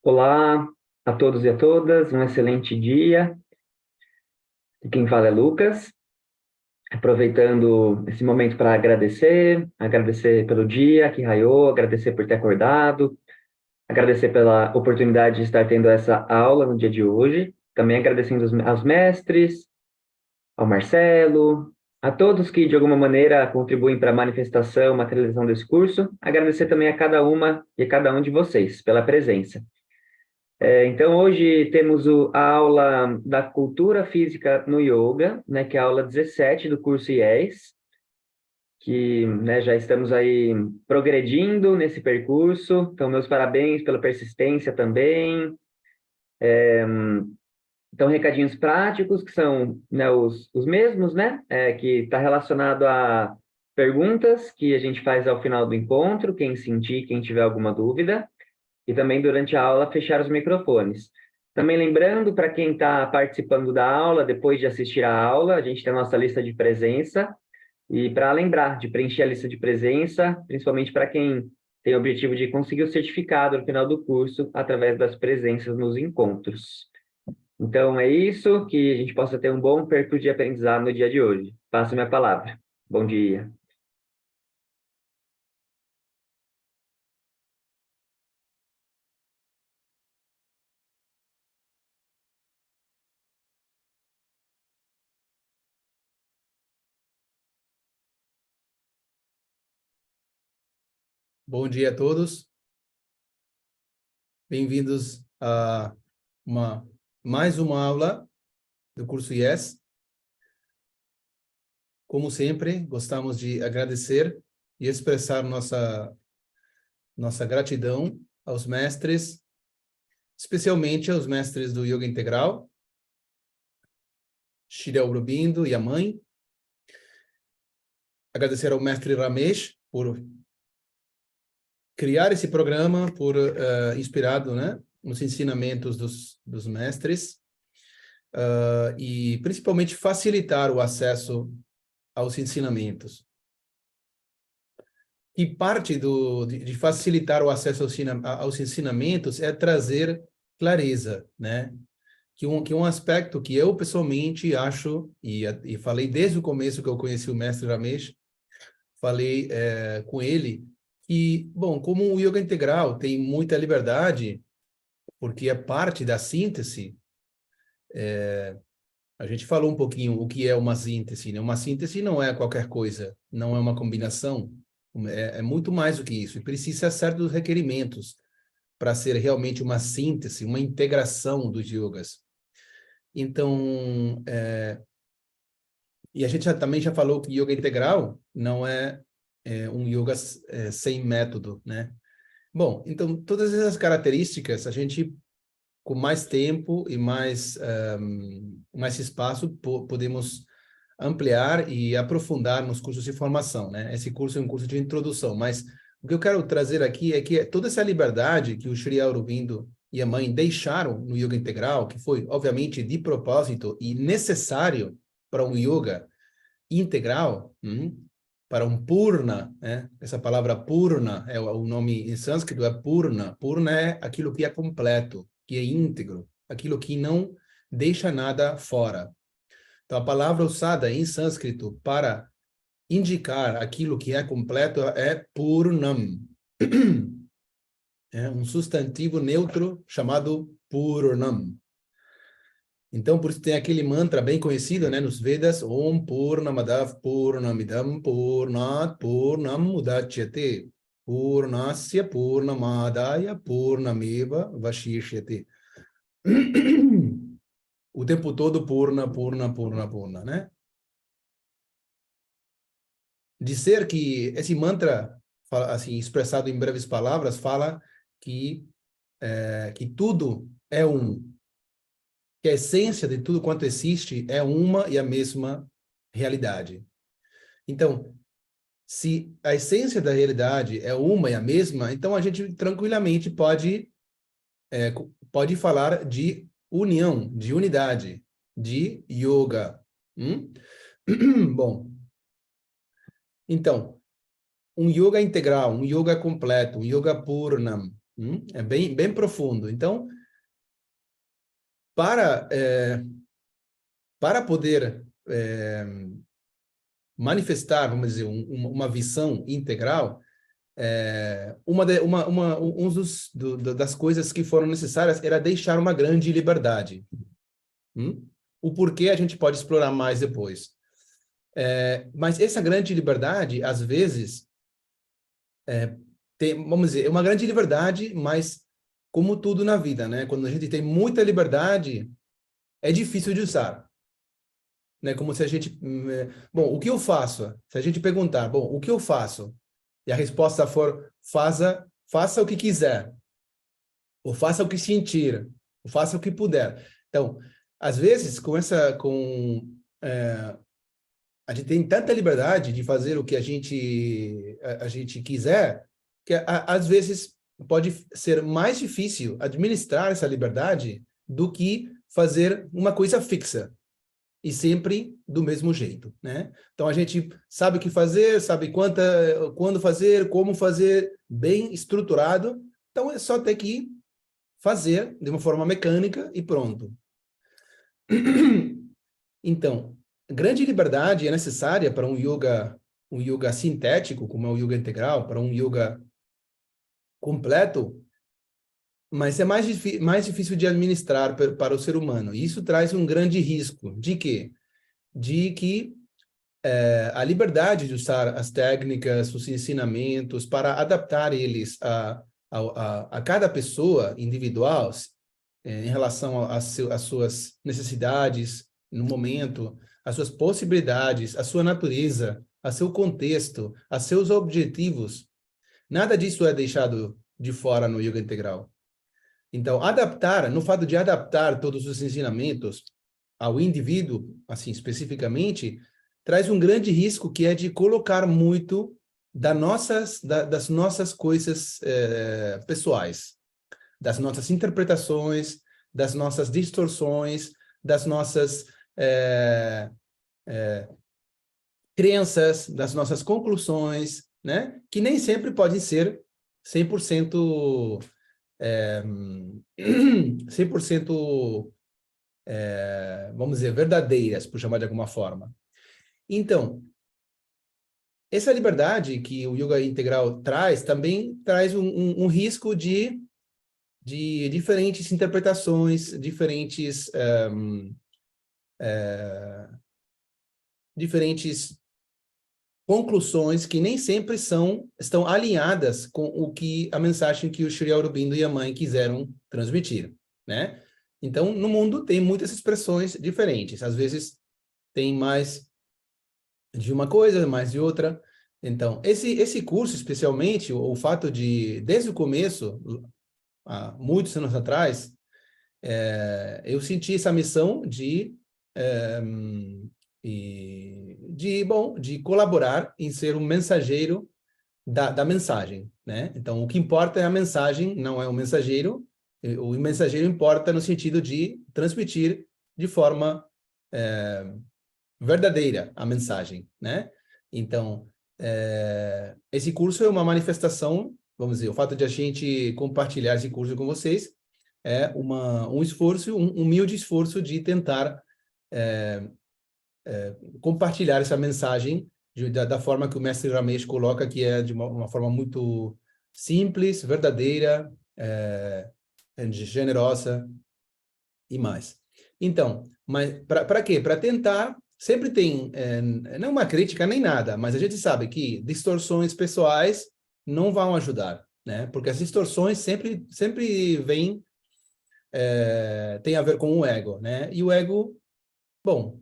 Olá a todos e a todas, um excelente dia. E quem fala é Lucas, aproveitando esse momento para agradecer pelo dia que raiou, agradecer por ter acordado, agradecer pela oportunidade de estar tendo essa aula no dia de hoje, também agradecendo aos mestres, ao Marcelo, a todos que de alguma maneira contribuem para a manifestação, materialização desse curso, agradecer também a cada uma e a cada um de vocês pela presença. Então, hoje temos a aula da cultura física no yoga, né, que é a aula 17 do curso IES, que, né, já estamos aí progredindo nesse percurso. Então, meus parabéns pela persistência também. Então, recadinhos práticos, que são, né, os mesmos, né, que está relacionado a perguntas que a gente faz ao final do encontro, quem sentir, quem tiver alguma dúvida. E também durante a aula fechar os microfones. Também lembrando para quem está participando da aula, depois de assistir a aula, a gente tem a nossa lista de presença, e para lembrar de preencher a lista de presença, principalmente para quem tem o objetivo de conseguir o certificado no final do curso, através das presenças nos encontros. Então, é isso, que a gente possa ter um bom percurso de aprendizado no dia de hoje. Passo minha palavra. Bom dia. Bom dia a todos. Bem-vindos a mais uma aula do curso IES. Como sempre, gostamos de agradecer e expressar nossa gratidão aos mestres, especialmente aos mestres do Yoga Integral, Shri Aurobindo e a mãe. Agradecer ao mestre Ramesh por criar esse programa, por inspirado, né, nos ensinamentos dos mestres, e principalmente facilitar o acesso aos ensinamentos. E parte de facilitar o acesso aos ensinamentos é trazer clareza, né? Que um aspecto que eu pessoalmente acho, e falei desde o começo que eu conheci o mestre Ramesh, falei com ele, que, bom, como o yoga integral tem muita liberdade, porque é parte da síntese, a gente falou um pouquinho o que é uma síntese, né? Uma síntese não é qualquer coisa, não é uma combinação, é muito mais do que isso, e precisa certos requerimentos para ser realmente uma síntese, uma integração dos yogas. Então, e a gente também já falou que yoga integral não é um yoga sem método, né? Bom, então, todas essas características, a gente, com mais tempo e mais espaço, podemos ampliar e aprofundar nos cursos de formação, né? Esse curso é um curso de introdução, mas o que eu quero trazer aqui é que toda essa liberdade que o Shri Aurobindo e a mãe deixaram no yoga integral, que foi, obviamente, de propósito e necessário para um yoga integral, para um purna, né? Essa palavra purna, o nome em sânscrito é purna. Purna é aquilo que é completo, que é íntegro, aquilo que não deixa nada fora. Então, a palavra usada em sânscrito para indicar aquilo que é completo é purnam. É um substantivo neutro chamado purnam. Então, por isso tem aquele mantra bem conhecido, né, nos Vedas, Om Purnamadav Purnamidam Purnat Purnam Udachyate Purnasya Purnamadaya Purnameva Vashishyate. O tempo todo Purna, Purna, Purna, Purna, né? Dizer que esse mantra, assim, expressado em breves palavras, fala que tudo é um, que a essência de tudo quanto existe é uma e a mesma realidade. Então, se a essência da realidade é uma e a mesma, então a gente tranquilamente pode falar de união, de unidade, de yoga. Bom, então, um yoga integral, um yoga completo, um yoga purnam, É bem profundo. Então, para, para poder manifestar, vamos dizer, uma visão integral, das coisas que foram necessárias era deixar uma grande liberdade. O porquê a gente pode explorar mais depois. Mas essa grande liberdade, às vezes, vamos dizer, é uma grande liberdade, mas como tudo na vida, né? Quando a gente tem muita liberdade, é difícil de usar. Né? Como se a gente... Bom, o que eu faço? Se a gente perguntar, bom, o que eu faço? E a resposta for, faça o que quiser. Ou faça o que sentir. Ou faça o que puder. Então, às vezes, a gente tem tanta liberdade de fazer o que a gente quiser, que às vezes pode ser mais difícil administrar essa liberdade do que fazer uma coisa fixa e sempre do mesmo jeito, né? Então a gente sabe o que fazer, sabe quando fazer, como fazer, bem estruturado. Então é só ter que fazer de uma forma mecânica e pronto. Então, grande liberdade é necessária para um yoga sintético, como é o yoga integral, para um yoga completo, mas é mais difícil de administrar para o ser humano. E isso traz um grande risco. De quê? De que a liberdade de usar as técnicas, os ensinamentos, para adaptar eles a cada pessoa individual, em relação às suas necessidades no momento, às suas possibilidades, à sua natureza, a seu contexto, a seus objetivos. Nada disso é deixado de fora no yoga integral. Então, no fato de adaptar todos os ensinamentos ao indivíduo, assim, especificamente, traz um grande risco que é de colocar muito das nossas coisas pessoais, das nossas interpretações, das nossas distorções, das nossas crenças, das nossas conclusões, né? Que nem sempre podem ser 100%, 100%, vamos dizer, verdadeiras, por chamar de alguma forma. Então, essa liberdade que o yoga integral traz, também traz um risco de diferentes interpretações, diferentes conclusões que nem sempre estão alinhadas com a mensagem que o Sri Aurobindo e a mãe quiseram transmitir, né? Então, no mundo tem muitas expressões diferentes. Às vezes tem mais de uma coisa, mais de outra. Então, esse curso, especialmente, o fato de, desde o começo, há muitos anos atrás, eu senti essa missão de colaborar em ser um mensageiro da mensagem, né? Então, o que importa é a mensagem, não é o mensageiro. O mensageiro importa no sentido de transmitir de forma verdadeira a mensagem, né? Então, esse curso é uma manifestação, vamos dizer, o fato de a gente compartilhar esse curso com vocês é um esforço, um humilde esforço de tentar compartilhar essa mensagem da forma que o mestre Ramesh coloca, que é de uma forma muito simples, verdadeira, generosa e mais. Então, mas para quê? Para tentar, sempre tem, não uma crítica nem nada, mas a gente sabe que distorções pessoais não vão ajudar, né? Porque as distorções sempre vêm, tem a ver com o ego, né? E o ego, bom,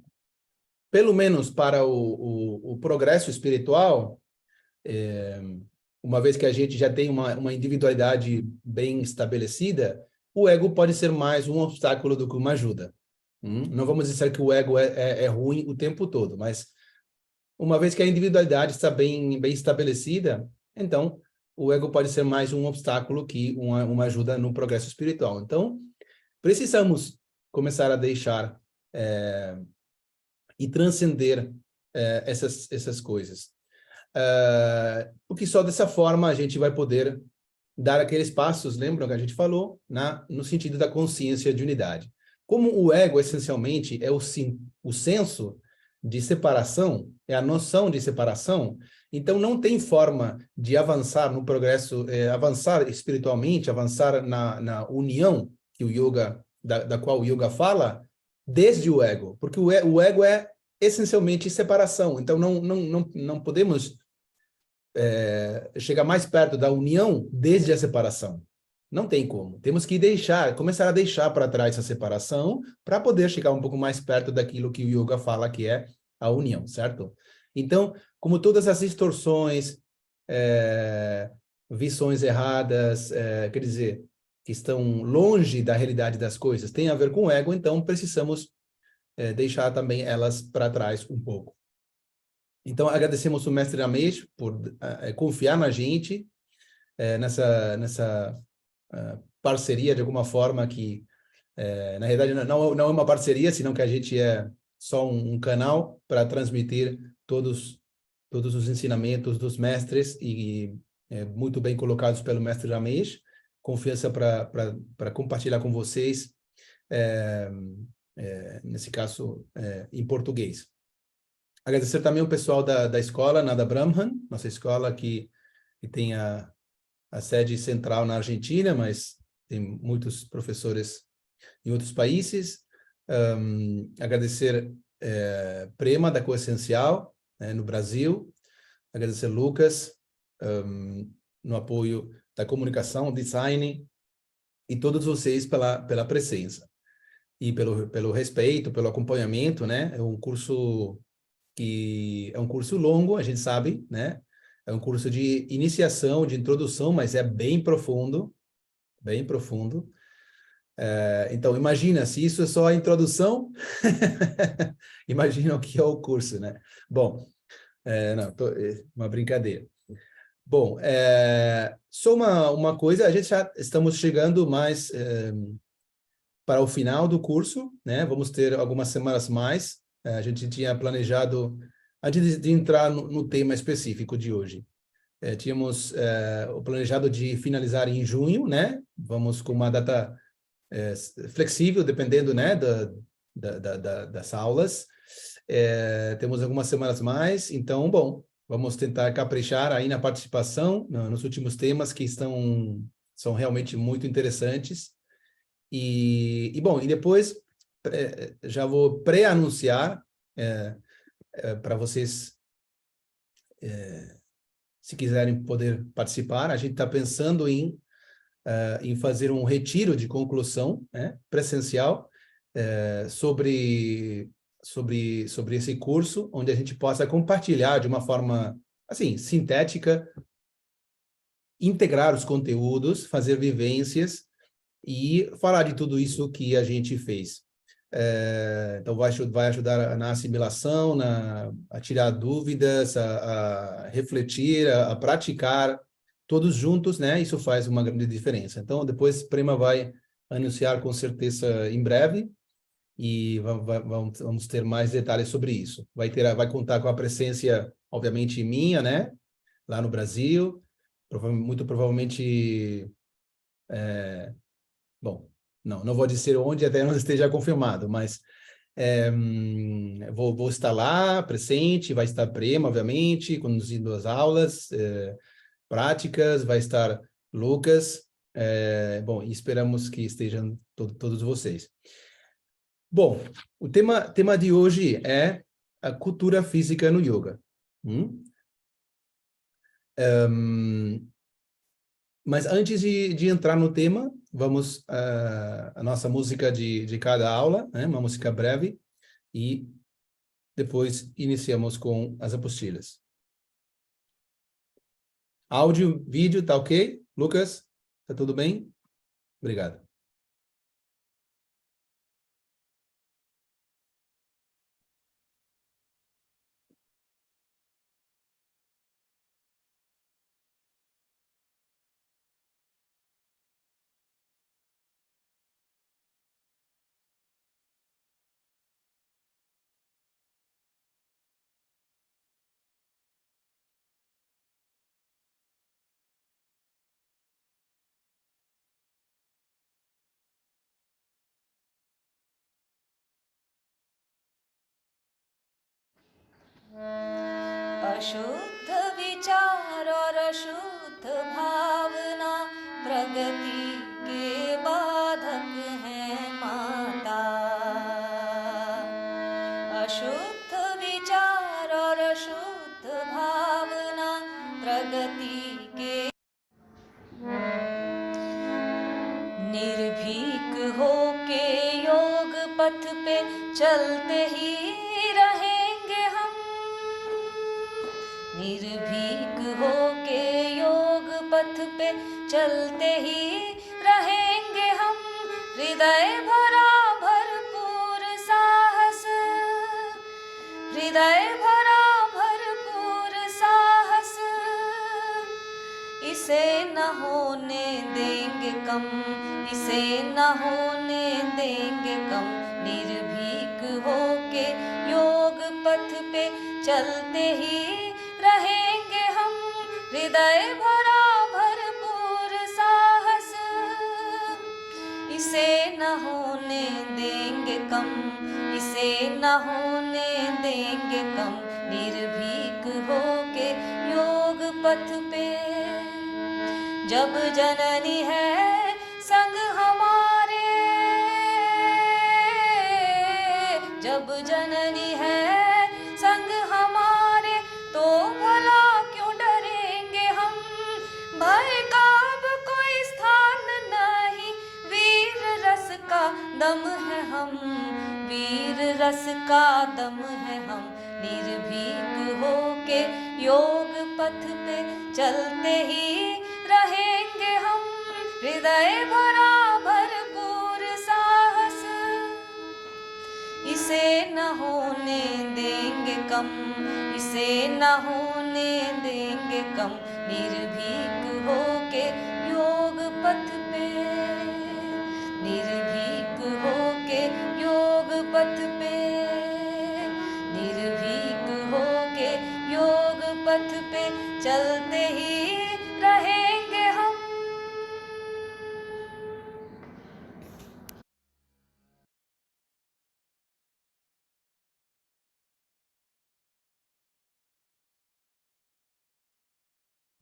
pelo menos para o progresso espiritual, uma vez que a gente já tem uma individualidade bem estabelecida, o ego pode ser mais um obstáculo do que uma ajuda. Não vamos dizer que o ego é ruim o tempo todo, mas uma vez que a individualidade está bem estabelecida, então o ego pode ser mais um obstáculo que uma ajuda no progresso espiritual. Então, precisamos começar a deixar e transcender essas coisas. Porque só dessa forma a gente vai poder dar aqueles passos, lembram que a gente falou, no sentido da consciência de unidade. Como o ego, essencialmente, é o senso de separação, é a noção de separação, então não tem forma de avançar no progresso, avançar espiritualmente, avançar na união que o yoga, da qual o yoga fala, desde o ego, porque o ego é essencialmente separação, então não podemos chegar mais perto da união desde a separação. Não tem como. Temos que começar a deixar para trás essa separação para poder chegar um pouco mais perto daquilo que o yoga fala que é a união, certo? Então, como todas as distorções, visões erradas, quer dizer, que estão longe da realidade das coisas, têm a ver com o ego, então precisamos deixar também elas para trás um pouco. Então, agradecemos o mestre Ramesh por confiar na gente, nessa parceria, de alguma forma, que, na realidade, não é uma parceria, senão que a gente é só um canal para transmitir todos os ensinamentos dos mestres e muito bem colocados pelo mestre Ramesh. Confiança para compartilhar com vocês, nesse caso, em português. Agradecer também o pessoal da escola Nada Brahman, nossa escola que tem a sede central na Argentina, mas tem muitos professores em outros países. Agradecer Prema, da Coessencial, no Brasil. Agradecer Lucas, no apoio da comunicação, design, e todos vocês pela presença. E pelo respeito, pelo acompanhamento, né? É um curso que é um curso longo, a gente sabe, né? É um curso de iniciação, de introdução, mas é bem profundo, bem profundo. Então, imagina, se isso é só a introdução, imagina o que é o curso, né? Bom, não, uma brincadeira. Bom, só uma coisa, a gente já estamos chegando mais para o final do curso, né? Vamos ter algumas semanas mais. A gente tinha planejado, antes de entrar no tema específico de hoje, tínhamos o planejado de finalizar em junho, né? Vamos com uma data flexível, dependendo, né, das aulas. Temos algumas semanas mais, então, bom, vamos tentar caprichar aí na participação, nos últimos temas que são realmente muito interessantes. Bom, e depois já vou pré-anunciar para vocês, se quiserem poder participar. A gente está pensando em fazer um retiro de conclusão, né, presencial, sobre esse curso, onde a gente possa compartilhar de uma forma, assim, sintética, integrar os conteúdos, fazer vivências e falar de tudo isso que a gente fez. Então, vai ajudar na assimilação, a tirar dúvidas, a refletir, a praticar, todos juntos, né? Isso faz uma grande diferença. Então, depois, Prema vai anunciar com certeza em breve e vamos ter mais detalhes sobre isso. Vai contar com a presença, obviamente, minha, né? Lá no Brasil, muito provavelmente... Bom, não vou dizer onde até não esteja confirmado, mas vou estar lá, presente, vai estar Prema, obviamente, conduzindo as aulas práticas, vai estar Lucas, bom, e esperamos que estejam todos vocês. Bom, o tema de hoje é a cultura física no yoga. Mas antes de entrar no tema, vamos a nossa música de cada aula, né? Uma música breve, e depois iniciamos com as apostilas. Áudio, vídeo, tá ok? Lucas, tá tudo bem? Obrigado. अशुद्ध विचार और अशुद्ध भावना प्रगति के बाधक है माता। अशुद्ध विचार और अशुद्ध भावना प्रगति के निर्भीक होके योग पथ पे चलते ही रहेंगे हम। निर्भीक होके योग पथ पे चलते ही रहेंगे हम। हृदय भरा भरपूर साहस, हृदय भरा भरपूर साहस, इसे न होने देंगे कम, इसे न होने देंगे कम। निर्भीक होके योग पथ पे चलते ही रहेंगे हम। हृदय भरा भरपूर साहस, इसे न होने देंगे कम, इसे न होने देंगे कम। निर्भीक होके योग पथ पे जब जननी है संग हमारे, जब जननी है संग हमारे, तो भला क्यों डरेंगे हम। भय का अब कोई स्थान नहीं, वीर रस का दम है हम, वीर रस का दम है हम। निर्भीक होके योग पथ पे चलते ही रहेंगे हम। हृदय भरा भरपूर साहस, इसे न होने देंगे कम, इसे न होने देंगे कम। निर्भीक होके योग पथ पे, निर्भीक होके योग पथ पे, निर्भीक होके योग पथ पे चलते ही रहेंगे हम।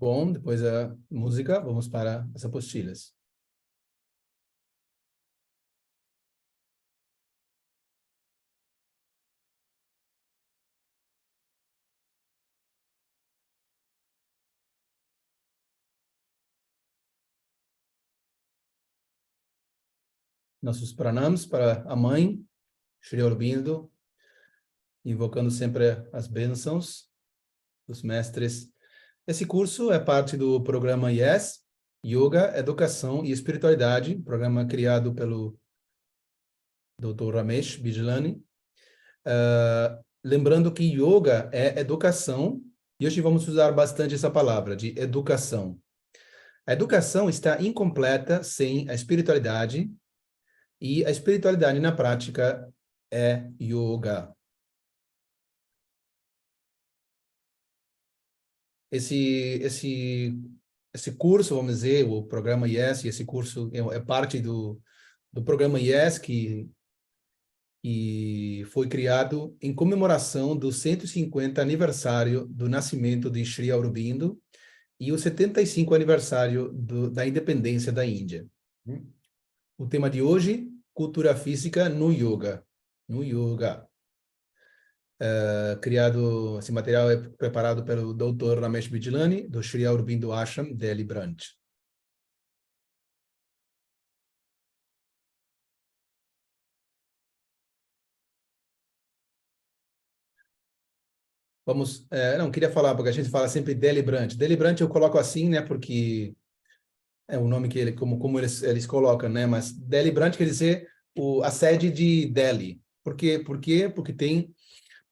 Bom, depois da música, vamos para as apostilas. Nossos pranams para a mãe, Shri Aurobindo, invocando sempre as bênçãos dos mestres. Esse curso é parte do programa YES, Yoga, Educação e Espiritualidade, programa criado pelo Dr. Ramesh Bijlani. Lembrando que yoga é educação, e hoje vamos usar bastante essa palavra, de educação. A educação está incompleta sem a espiritualidade, e a espiritualidade na prática é yoga. Esse curso, vamos dizer, o programa YES, esse curso é parte do programa YES que foi criado em comemoração do 150 aniversário do nascimento de Sri Aurobindo e o 75 aniversário da independência da Índia. O tema de hoje, cultura física no yoga. No yoga. Esse material é preparado pelo Dr. Ramesh Bijlani, do Sri Aurobindo Ashram, Delhi Branch. Vamos, não, queria falar, porque a gente fala sempre Delhi Branch. Delhi Branch eu coloco assim, né, porque é o nome que como eles colocam, né, mas Delhi Branch quer dizer a sede de Delhi. Por quê? Porque tem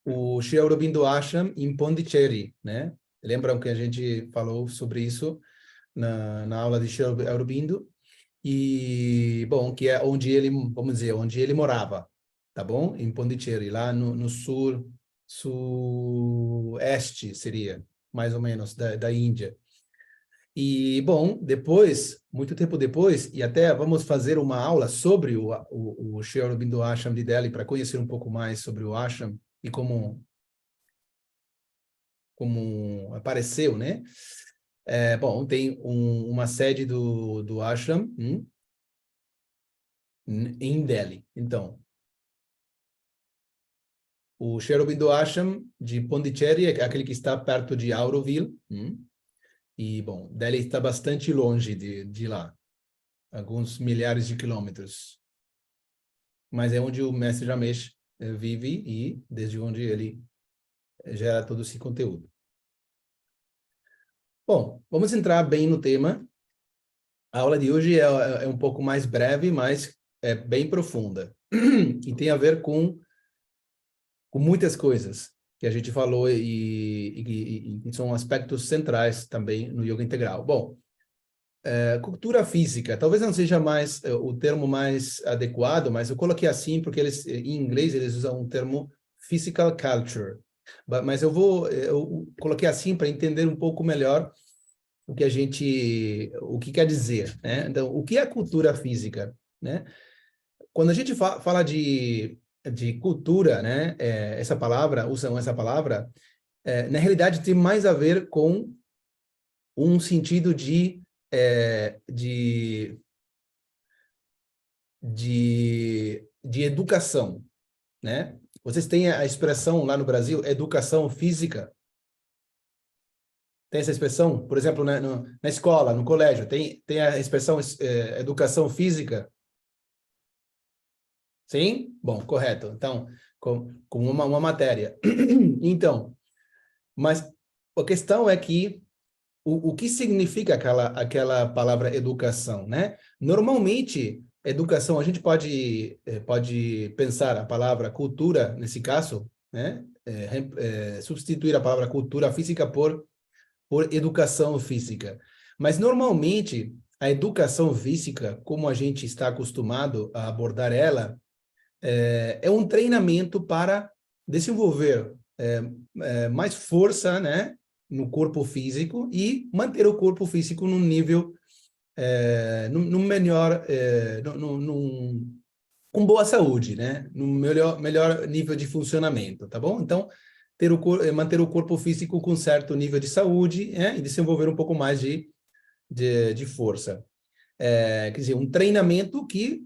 o Sri Aurobindo Ashram em Pondicherry, né? Lembram que a gente falou sobre isso na aula de Sri Aurobindo? E, bom, que é onde ele, vamos dizer, onde ele morava, tá bom? Em Pondicherry, lá no sueste, seria, mais ou menos, da Índia. E, bom, depois, muito tempo depois, e até vamos fazer uma aula sobre o Sri Aurobindo Ashram de Delhi, para conhecer um pouco mais sobre o ashram e como como apareceu, né? Bom, tem uma sede do ashram em Delhi. Então, o Sri Aurobindo Ashram de Pondicherry é aquele que está perto de Auroville. E, bom, Delhi está bastante longe de lá, alguns milhares de quilômetros. Mas é onde o mestre Ramesh vive e desde onde ele gera todo esse conteúdo. Bom, vamos entrar bem no tema. A aula de hoje é um pouco mais breve, mas é bem profunda. E tem a ver com muitas coisas que a gente falou e são aspectos centrais também no yoga integral. Bom, cultura física, talvez não seja mais o termo mais adequado, mas eu coloquei assim porque em inglês eles usam o termo physical culture. Mas eu coloquei assim para entender um pouco melhor o que quer dizer, né? Então, o que é cultura física, né? Quando a gente fala de cultura, né? Usam essa palavra, na realidade tem mais a ver com um sentido de educação, né? Vocês têm a expressão lá no Brasil, educação física. Tem essa expressão, por exemplo, na escola, no colégio, tem a expressão educação física? Sim? Bom, correto. Então, com uma matéria. Então, mas a questão é que o que significa aquela palavra educação, né? Normalmente, educação, a gente pode pensar a palavra cultura, nesse caso, né? Substituir a palavra cultura física por educação física. Mas, normalmente, a educação física, como a gente está acostumado a abordar ela, é um treinamento para desenvolver mais força, né, no corpo físico e manter o corpo físico num nível com boa saúde, né, no melhor nível de funcionamento, tá bom? Então, manter o corpo físico com certo nível de saúde e desenvolver um pouco mais de força. Quer dizer, um treinamento que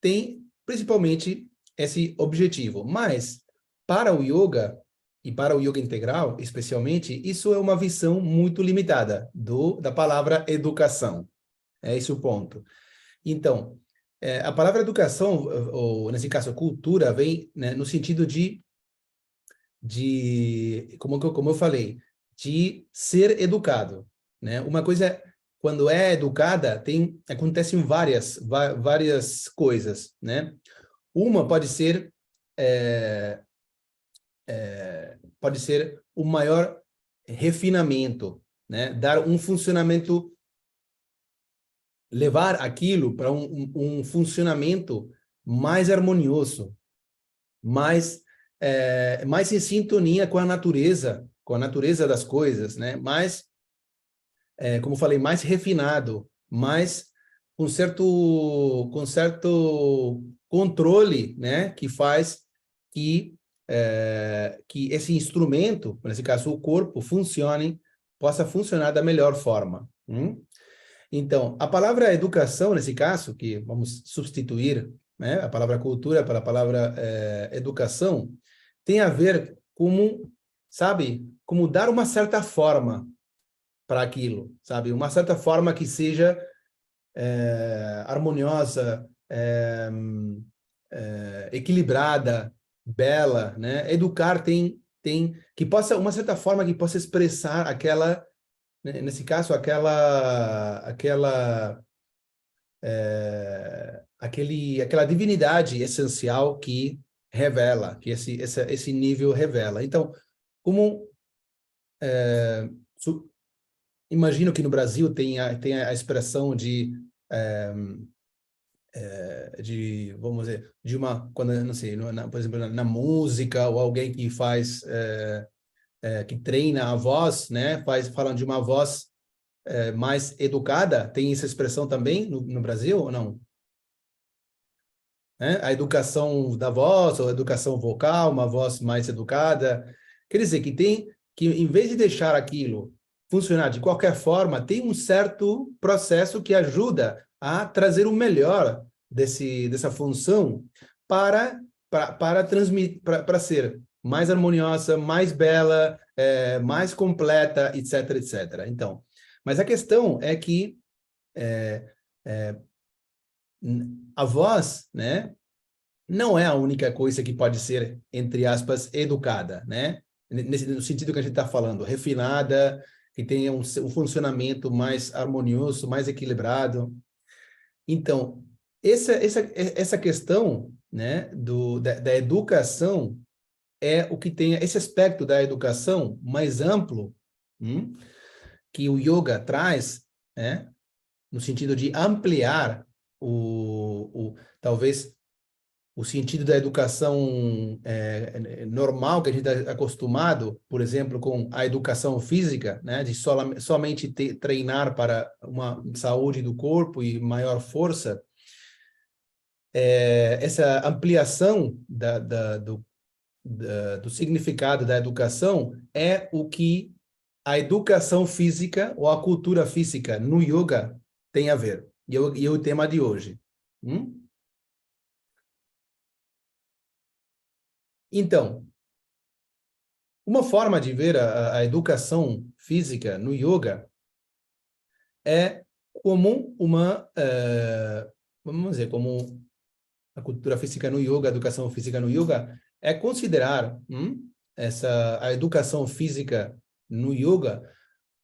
tem principalmente esse objetivo. Mas, para o yoga, e para o yoga integral, especialmente, isso é uma visão muito limitada da palavra educação. É esse o ponto. Então, a palavra educação, ou nesse caso, cultura, vem, né, no sentido como eu falei, de ser educado, né? Uma coisa, quando é educada, acontecem várias coisas, né? Uma pode ser o maior refinamento, né? Dar um funcionamento, levar aquilo para um funcionamento mais harmonioso, mais em sintonia com a natureza das coisas, né? Mais, como falei, mais refinado, mais com certo controle, né? Que faz que esse instrumento, nesse caso o corpo, possa funcionar da melhor forma. Então, a palavra educação, nesse caso, que vamos substituir, né, a palavra cultura pela palavra educação, tem a ver como dar uma certa forma para aquilo, sabe? Uma certa forma que seja harmoniosa, equilibrada, bela, né? Educar tem que possa, uma certa forma que possa expressar nesse caso, aquela divindade essencial que revela, que esse nível revela. Então, imagino que no Brasil tem a expressão vamos dizer, quando, não sei, por exemplo, na música, ou alguém que faz, que treina a voz, né, falam de uma voz mais educada, tem essa expressão também no Brasil, ou não? A educação da voz, ou a educação vocal, uma voz mais educada. Quer dizer que que em vez de deixar aquilo funcionar de qualquer forma, tem um certo processo que ajuda a trazer o melhor dessa função para transmitir, para ser mais harmoniosa, mais bela, mais completa, etc, etc. Então, mas a questão é que a voz, né, não é a única coisa que pode ser, entre aspas, educada, né? No sentido que a gente está falando, refinada, que tenha um funcionamento mais harmonioso, mais equilibrado. Então, essa questão, né, da educação é o que tem esse aspecto da educação mais amplo, que o yoga traz, né, no sentido de ampliar talvez o sentido da educação normal que a gente está acostumado, por exemplo, com a educação física, né, de somente treinar para uma saúde do corpo e maior força, essa ampliação do significado da educação é o que a educação física ou a cultura física no yoga tem a ver. E é o tema de hoje. Então, uma forma de ver a educação física no yoga é como vamos dizer, como a cultura física no yoga, a educação física no yoga, é considerar a educação física no yoga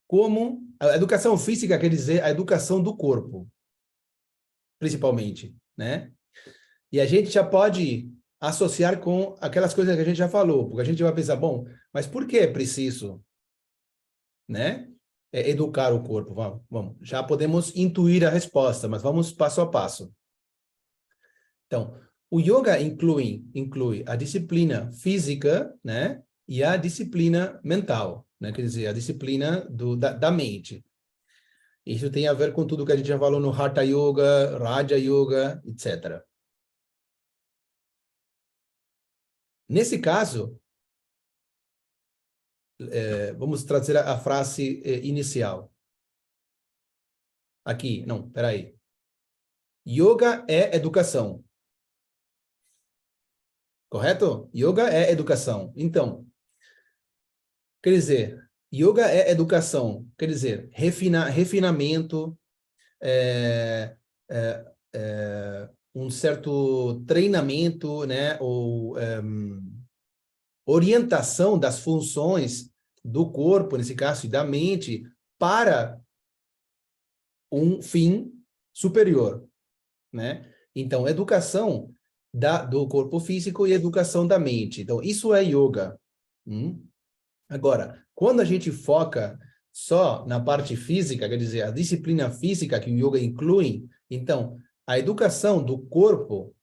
como... A educação física quer dizer a educação do corpo, principalmente, né? E a gente já pode associar com aquelas coisas que a gente já falou, porque a gente vai pensar, bom, mas por que é preciso, né, educar o corpo? Vamos, já podemos intuir a resposta, mas vamos passo a passo. Então, o yoga inclui a disciplina física, né, e a disciplina mental, né, quer dizer, a disciplina da mente. Isso tem a ver com tudo que a gente já falou no Hatha Yoga, Raja Yoga, etc. Nesse caso, vamos trazer a frase inicial. Aqui, não, peraí. Yoga é educação. Correto? Yoga é educação. Então, quer dizer, yoga é educação. Quer dizer, refinamento, um certo treinamento, né, ou orientação das funções do corpo, nesse caso, e da mente, para um fim superior, né? Então, educação do corpo físico e educação da mente. Então, isso é yoga. Agora, quando a gente foca só na parte física, quer dizer, a disciplina física que o yoga inclui, então, a educação do corpo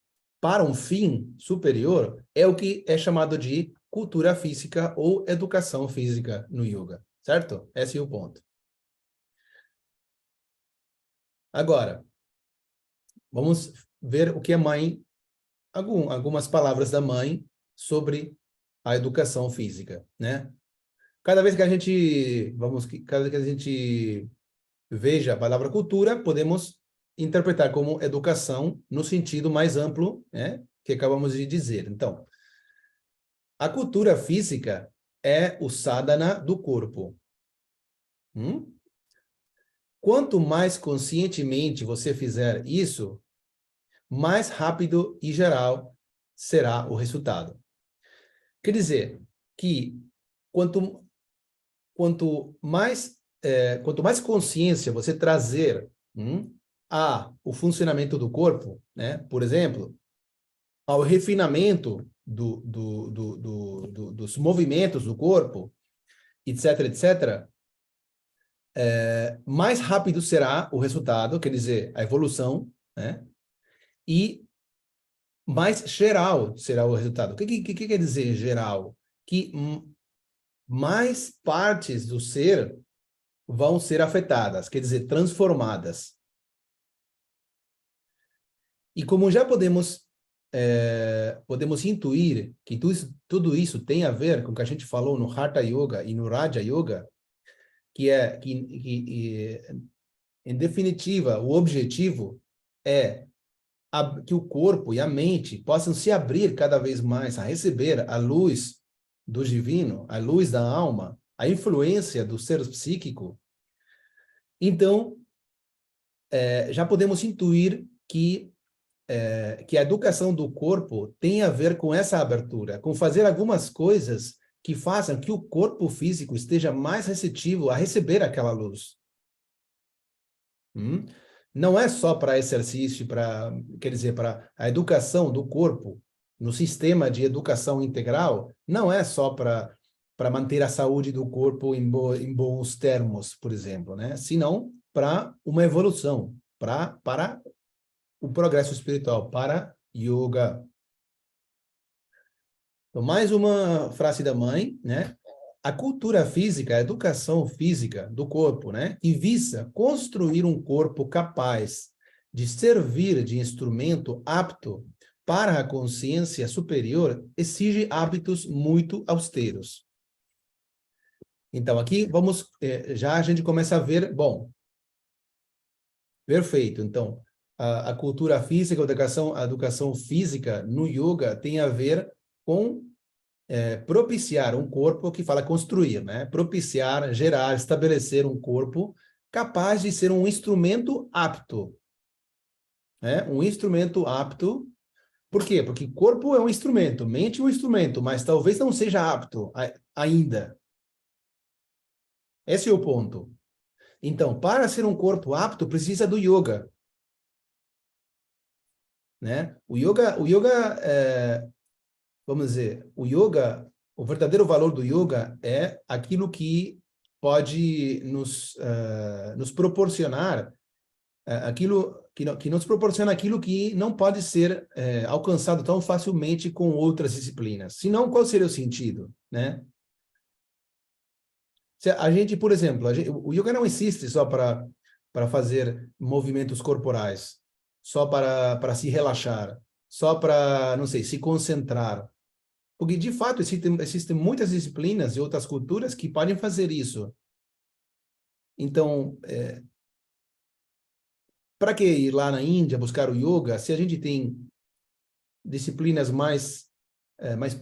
para um fim superior é o que é chamado de cultura física ou educação física no yoga, certo? Esse é o ponto. Agora, vamos ver o que a mãe, algumas palavras da mãe sobre a educação física, né? Cada vez que a gente veja a palavra cultura, podemos interpretar como educação no sentido mais amplo, né, que acabamos de dizer. Então, a cultura física é o sadhana do corpo. Quanto mais conscientemente você fizer isso, mais rápido e geral será o resultado. Quer dizer que quanto mais consciência você trazer o funcionamento do corpo, né? Por exemplo, ao refinamento dos movimentos do corpo, etc., etc., mais rápido será o resultado, quer dizer, a evolução, né? E mais geral será o resultado. O que quer dizer geral? Que mais partes do ser vão ser afetadas, quer dizer, transformadas. E como já podemos podemos intuir que tudo isso tem a ver com o que a gente falou no Hatha Yoga e no Raja Yoga, que em definitiva, o objetivo é que o corpo e a mente possam se abrir cada vez mais a receber a luz do divino, a luz da alma, a influência do ser psíquico. Então, já podemos intuir que a educação do corpo tem a ver com essa abertura, com fazer algumas coisas que façam que o corpo físico esteja mais receptivo a receber aquela luz. Não é só para exercício, quer dizer, para a educação do corpo, no sistema de educação integral, não é só para manter a saúde do corpo em bons termos, por exemplo, né? Senão para uma evolução, para o progresso espiritual, para yoga. Então, mais uma frase da mãe, né? A cultura física, a educação física do corpo, né? Que visa construir um corpo capaz de servir de instrumento apto para a consciência superior, exige hábitos muito austeros. Então, aqui vamos, já a gente começa a ver, bom, perfeito. Então, a cultura física, a educação física no yoga tem a ver com propiciar um corpo que fala construir, né? Propiciar, gerar, estabelecer um corpo capaz de ser um instrumento apto. Né? Um instrumento apto. Por quê? Porque corpo é um instrumento, mente é um instrumento, mas talvez não seja apto ainda. Esse é o ponto. Então, para ser um corpo apto, precisa do yoga. Né? O yoga vamos dizer, o verdadeiro valor do yoga é aquilo que pode nos proporcionar aquilo que nos proporciona aquilo que não pode ser alcançado tão facilmente com outras disciplinas. Senão, qual seria o sentido, né? Se a gente, por exemplo, o yoga não existe só para fazer movimentos corporais, só para se relaxar, só para, não sei, se concentrar. Porque, de fato, existem muitas disciplinas e outras culturas que podem fazer isso. Então, para que ir lá na Índia buscar o yoga, se a gente tem disciplinas mais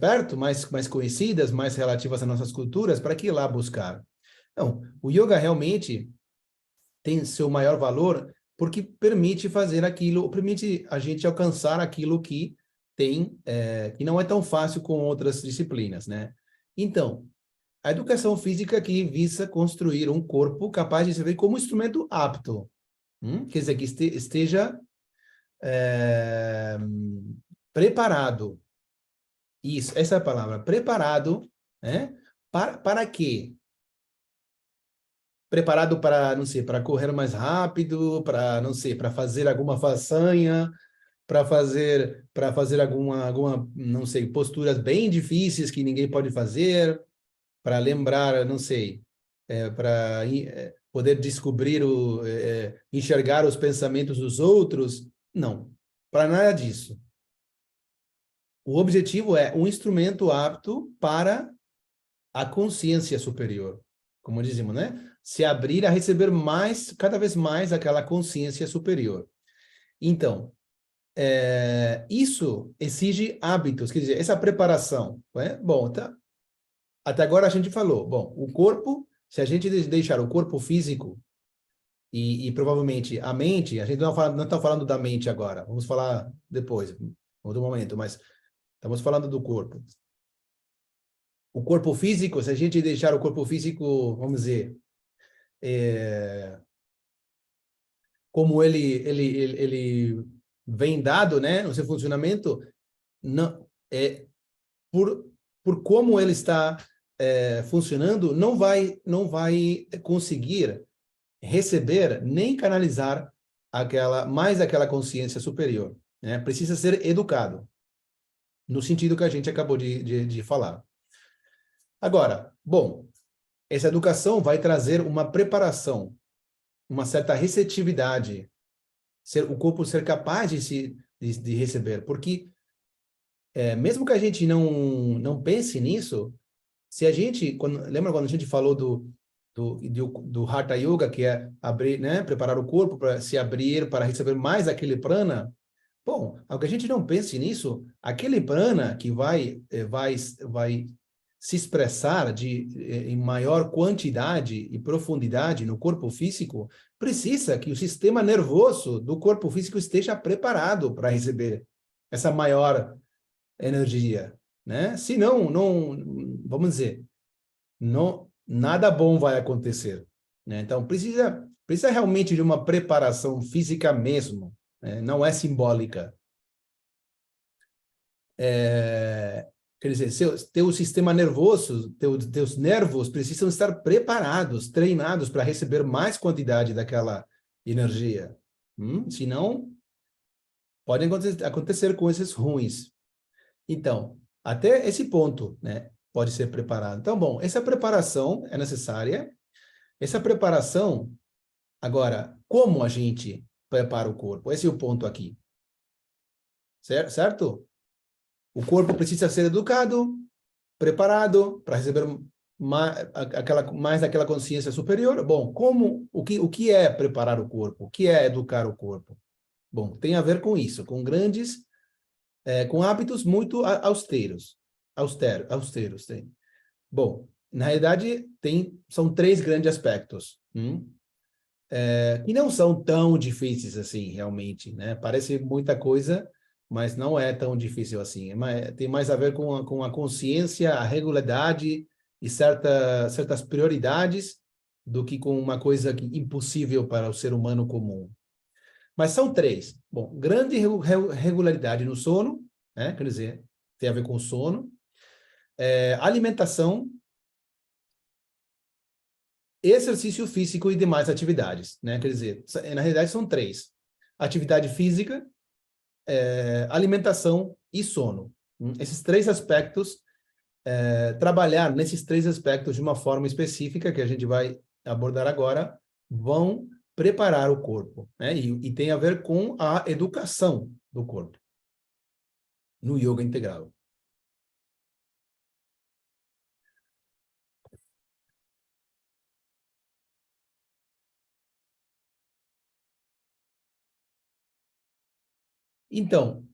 perto, mais conhecidas, mais relativas às nossas culturas, para que ir lá buscar? Não, o yoga realmente tem seu maior valor porque permite fazer aquilo, permite a gente alcançar aquilo que que não é tão fácil com outras disciplinas, né? Então, a educação física aqui visa construir um corpo capaz de servir como instrumento apto. Quer dizer, que esteja preparado. Isso, essa é a palavra. Preparado, né? Para quê? Preparado para, não sei, para correr mais rápido, para, não sei, para fazer alguma façanha, para fazer alguma, não sei, posturas bem difíceis que ninguém pode fazer, para lembrar, não sei, para poder descobrir, enxergar os pensamentos dos outros. Não, para nada disso. O objetivo é um instrumento apto para a consciência superior, como dizemos, né? Se abrir a receber mais, cada vez mais aquela consciência superior. Então, isso exige hábitos, quer dizer, essa preparação. Né? Bom, tá. Até agora a gente falou, bom, o corpo, se a gente deixar o corpo físico e provavelmente a mente, a gente não está falando da mente agora, vamos falar depois, em outro momento, mas estamos falando do corpo. O corpo físico, se a gente deixar o corpo físico, vamos dizer, como ele vem dado, né, no seu funcionamento, não por como ele está funcionando, não vai conseguir receber nem canalizar aquela consciência superior, né? Precisa ser educado no sentido que a gente acabou de falar. Agora, bom, essa educação vai trazer uma preparação, uma certa receptividade, o corpo ser capaz de receber, porque mesmo que a gente não pense nisso, se a gente, lembra quando a gente falou do Hatha Yoga, que é abrir, né, preparar o corpo para se abrir, para receber mais aquele prana? Bom, ao que a gente não pense nisso, aquele prana que vai se expressar em maior quantidade e profundidade no corpo físico, precisa que o sistema nervoso do corpo físico esteja preparado para receber essa maior energia, né? Senão, não, vamos dizer, não, nada bom vai acontecer, né? Então, precisa realmente de uma preparação física mesmo, né? Não é simbólica. Quer dizer, teu sistema nervoso, teus nervos precisam estar preparados, treinados para receber mais quantidade daquela energia. Senão, podem acontecer coisas ruins. Então, até esse ponto, né, pode ser preparado. Então, bom, essa preparação é necessária. Essa preparação, agora, como a gente prepara o corpo? Esse é o ponto aqui. Certo? O corpo precisa ser educado, preparado para receber mais daquela consciência superior. Bom, o que é preparar o corpo? O que é educar o corpo? Bom, tem a ver com isso, com com hábitos muito austeros. Tem. Bom, na realidade, são 3 grandes aspectos, que não são tão difíceis assim, realmente, né? Parece muita coisa, mas não é tão difícil assim. Tem mais a ver com a consciência, a regularidade e certas prioridades do que com uma coisa impossível para o ser humano comum. Mas são 3. Bom, grande regularidade no sono, né? Quer dizer, tem a ver com o sono. Alimentação, exercício físico e demais atividades, né? Quer dizer, na realidade são 3. Atividade física, alimentação e sono. Esses 3 aspectos, trabalhar nesses 3 aspectos de uma forma específica, que a gente vai abordar agora, vão preparar o corpo, né? E tem a ver com a educação do corpo no yoga integral. Então,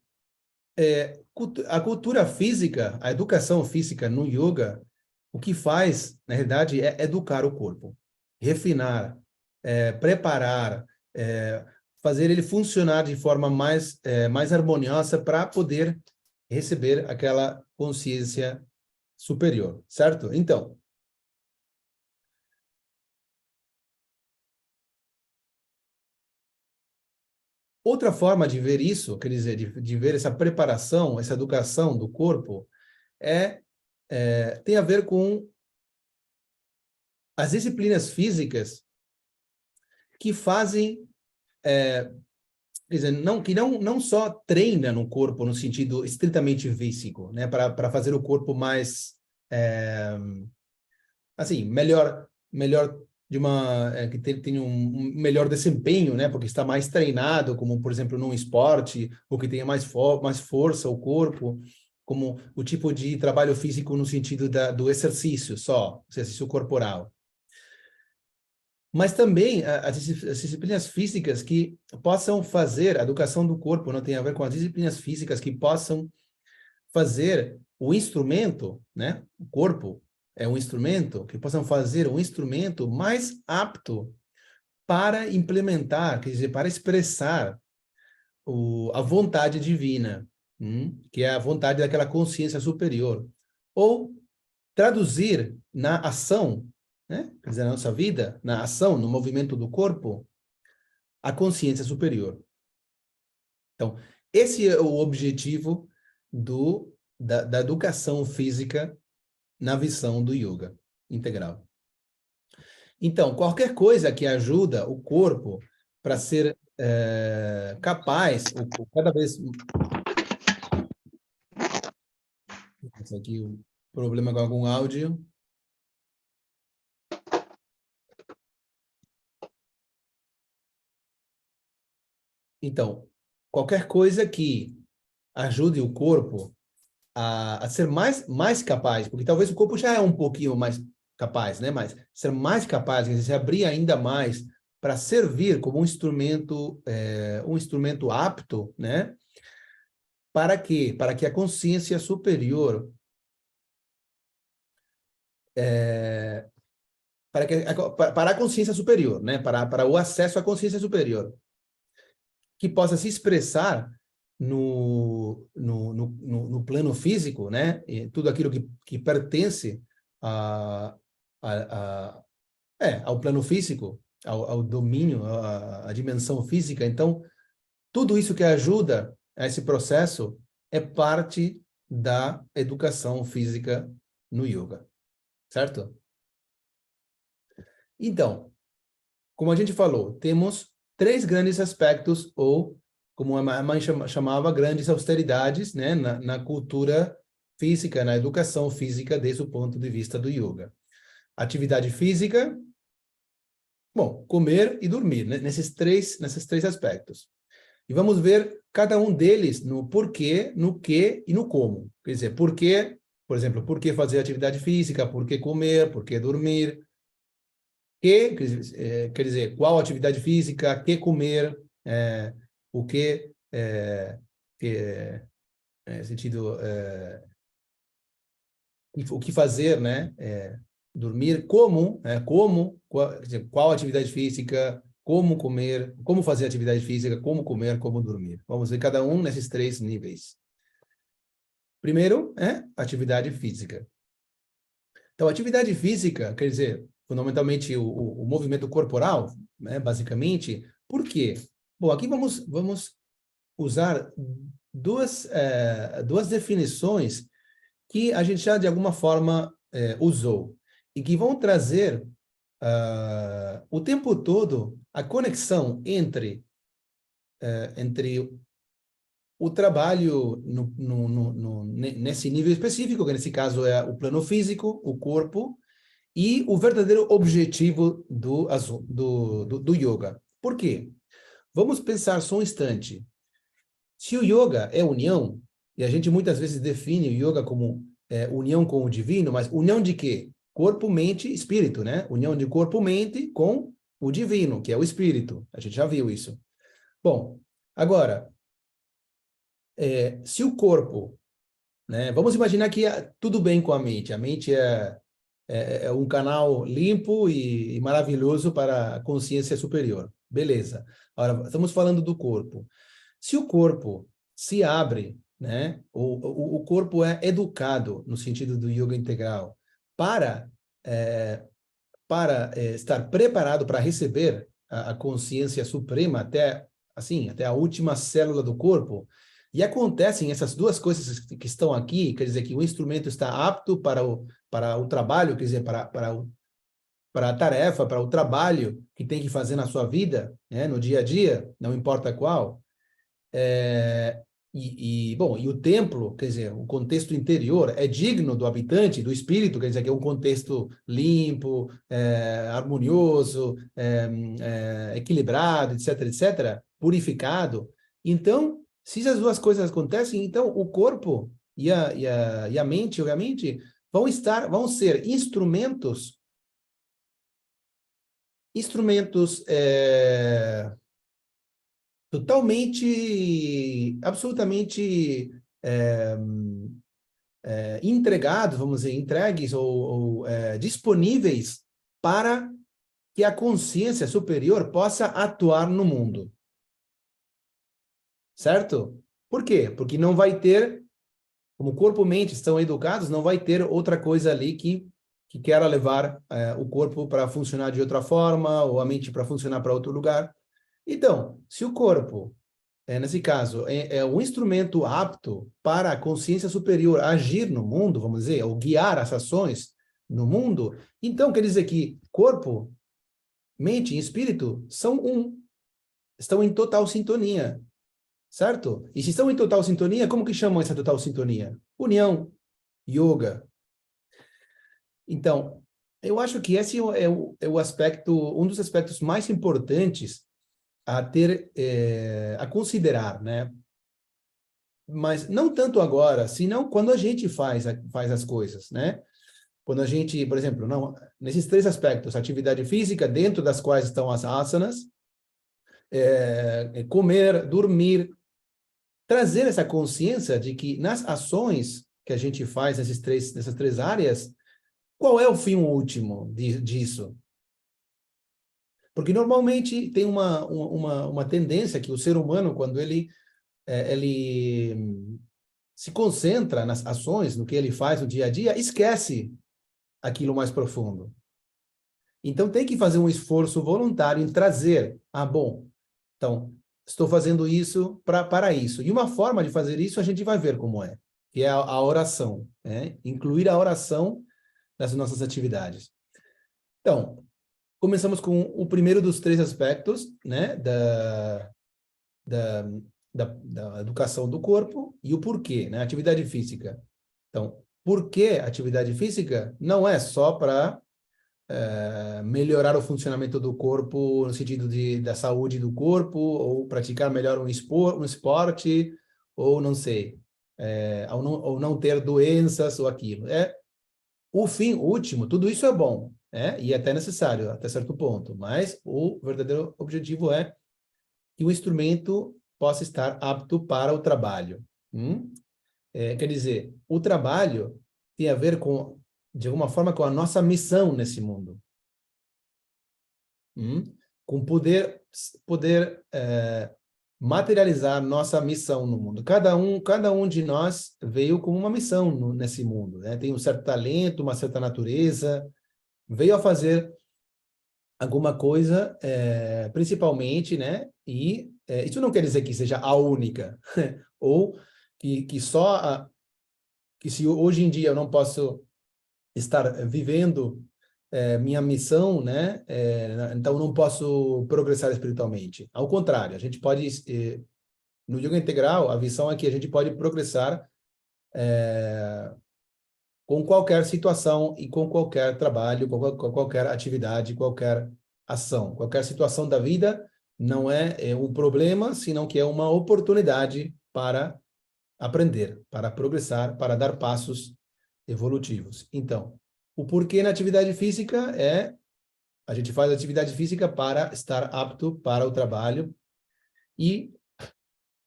a cultura física, a educação física no yoga, o que faz, na realidade, é educar o corpo, refinar, preparar, fazer ele funcionar de forma mais harmoniosa para poder receber aquela consciência superior, certo? Então, outra forma de ver isso, quer dizer, de ver essa preparação, essa educação do corpo, tem a ver com as disciplinas físicas que fazem, quer dizer, que não só treina no corpo no sentido estritamente físico, né, para fazer o corpo mais, assim, melhor que tenha um melhor desempenho, né, porque está mais treinado, como, por exemplo, num esporte, ou que tenha mais força o corpo, como o tipo de trabalho físico no sentido do exercício exercício corporal. Mas também as disciplinas físicas que possam fazer, a educação do corpo não tem a ver com as disciplinas físicas que possam fazer o instrumento, né? O corpo é um instrumento, que possam fazer um instrumento mais apto para implementar, quer dizer, para expressar a vontade divina, que é a vontade daquela consciência superior. Ou traduzir na ação, né? Quer dizer, na nossa vida, na ação, no movimento do corpo, a consciência superior. Então, esse é o objetivo da educação física na visão do yoga integral. Então, qualquer coisa que ajuda o corpo para ser capaz, cada vez... Esse aqui, o problema com algum áudio. Então, qualquer coisa que ajude o corpo a ser mais capaz, porque talvez o corpo já é um pouquinho mais capaz, né? Mas ser mais capaz, quer dizer, se abrir ainda mais para servir como um instrumento apto, né? Para quê? Para que a consciência superior para a consciência superior, né? Para o acesso à consciência superior, que possa se expressar no plano físico, né? E tudo aquilo que pertence ao plano físico, ao domínio, à dimensão física. Então, tudo isso que ajuda a esse processo é parte da educação física no yoga, certo? Então, como a gente falou, temos 3 grandes aspectos, ou como a mãe chamava, grandes austeridades, né, na cultura física, na educação física, desde o ponto de vista do yoga. Atividade física, bom, comer e dormir, né, nesses três aspectos. E vamos ver cada um deles no porquê, no que e no como. Quer dizer, porquê, por exemplo, por que fazer atividade física, por que comer, por que dormir, quer dizer, qual atividade física, que comer, o que, sentido, o que fazer, né? Dormir, quer dizer, qual atividade física, como comer, como fazer atividade física, como comer, como dormir. Vamos ver cada um nesses 3 níveis. Primeiro, atividade física. Então, atividade física, quer dizer, fundamentalmente o movimento corporal, né, basicamente. Por quê? Bom, aqui vamos usar duas definições que a gente já, de alguma forma, usou, e que vão trazer o tempo todo a conexão entre o trabalho nesse nível específico, que nesse caso é o plano físico, o corpo, e o verdadeiro objetivo do yoga. Por quê? Vamos pensar só um instante. Se o yoga é união, e a gente muitas vezes define o yoga como união com o divino, mas união de quê? Corpo, mente, espírito, né? União de corpo, mente com o divino, que é o espírito. A gente já viu isso. Bom, agora, se o corpo, né? Vamos imaginar que tudo bem com a mente é um canal limpo e maravilhoso para a consciência superior. Beleza. Agora, estamos falando do corpo. Se o corpo se abre, né? O corpo é educado, no sentido do yoga integral, para estar preparado para receber a consciência suprema até a última célula do corpo. E acontecem essas duas coisas que estão aqui, quer dizer que o instrumento está apto para o trabalho, quer dizer, para a tarefa, para o trabalho que tem que fazer na sua vida, né, no dia a dia, não importa qual. E o templo, quer dizer, o contexto interior é digno do habitante, do espírito, quer dizer, que é um contexto limpo, harmonioso, equilibrado, etc., purificado. Então, se as duas coisas acontecem, então o corpo e a mente, obviamente, vão ser instrumentos absolutamente entregados, vamos dizer, entregues ou disponíveis para que a consciência superior possa atuar no mundo. Certo? Por quê? Porque não vai ter, como corpo e mente estão educados, não vai ter outra coisa ali que queira levar o corpo para funcionar de outra forma, ou a mente para funcionar para outro lugar. Então, se o corpo, nesse caso, é um instrumento apto para a consciência superior agir no mundo, vamos dizer, ou guiar as ações no mundo, então quer dizer que corpo, mente e espírito estão em total sintonia. Certo? E se estão em total sintonia, como que chamam essa total sintonia? União, yoga. Então, eu acho que esse é o aspecto, um dos aspectos mais importantes a considerar, né? mas não tanto agora, senão quando a gente faz as coisas, né? Quando a gente, por exemplo, não, nesses 3 aspectos, atividade física, dentro das quais estão as asanas, comer, dormir, trazer essa consciência de que nas ações que a gente faz nessas três áreas, qual é o fim último disso? Porque normalmente tem uma tendência que o ser humano, quando ele se concentra nas ações, no que ele faz no dia a dia, esquece aquilo mais profundo. Então tem que fazer um esforço voluntário em trazer, bom, então estou fazendo isso para isso. E uma forma de fazer isso a gente vai ver como é, que é a oração, né? Incluir a oração nas nossas atividades. Então, começamos com o primeiro dos 3 aspectos, né, da educação do corpo e o porquê, né, atividade física. Então, por que atividade física? Não é só para melhorar o funcionamento do corpo no sentido da saúde do corpo, ou praticar melhor um esporte, ou não sei, ou não ter doenças ou aquilo. O fim último, tudo isso é bom, e é até necessário, até certo ponto, mas o verdadeiro objetivo é que o instrumento possa estar apto para o trabalho. Quer dizer, o trabalho tem a ver de alguma forma, com a nossa missão nesse mundo. Com poder materializar nossa missão no mundo. Cada um de nós veio com uma missão nesse mundo, né? Tem um certo talento, uma certa natureza, veio a fazer alguma coisa, principalmente, né? E isso não quer dizer que seja a única, ou que se hoje em dia eu não posso estar vivendo minha missão, né? Então não posso progressar espiritualmente. Ao contrário, a gente pode, no yoga integral, a visão é que a gente pode progressar com qualquer situação e com qualquer trabalho, com qualquer atividade, qualquer ação. Qualquer situação da vida não é um problema, senão que é uma oportunidade para aprender, para progressar, para dar passos evolutivos. Então, o porquê na atividade física a gente faz atividade física para estar apto para o trabalho e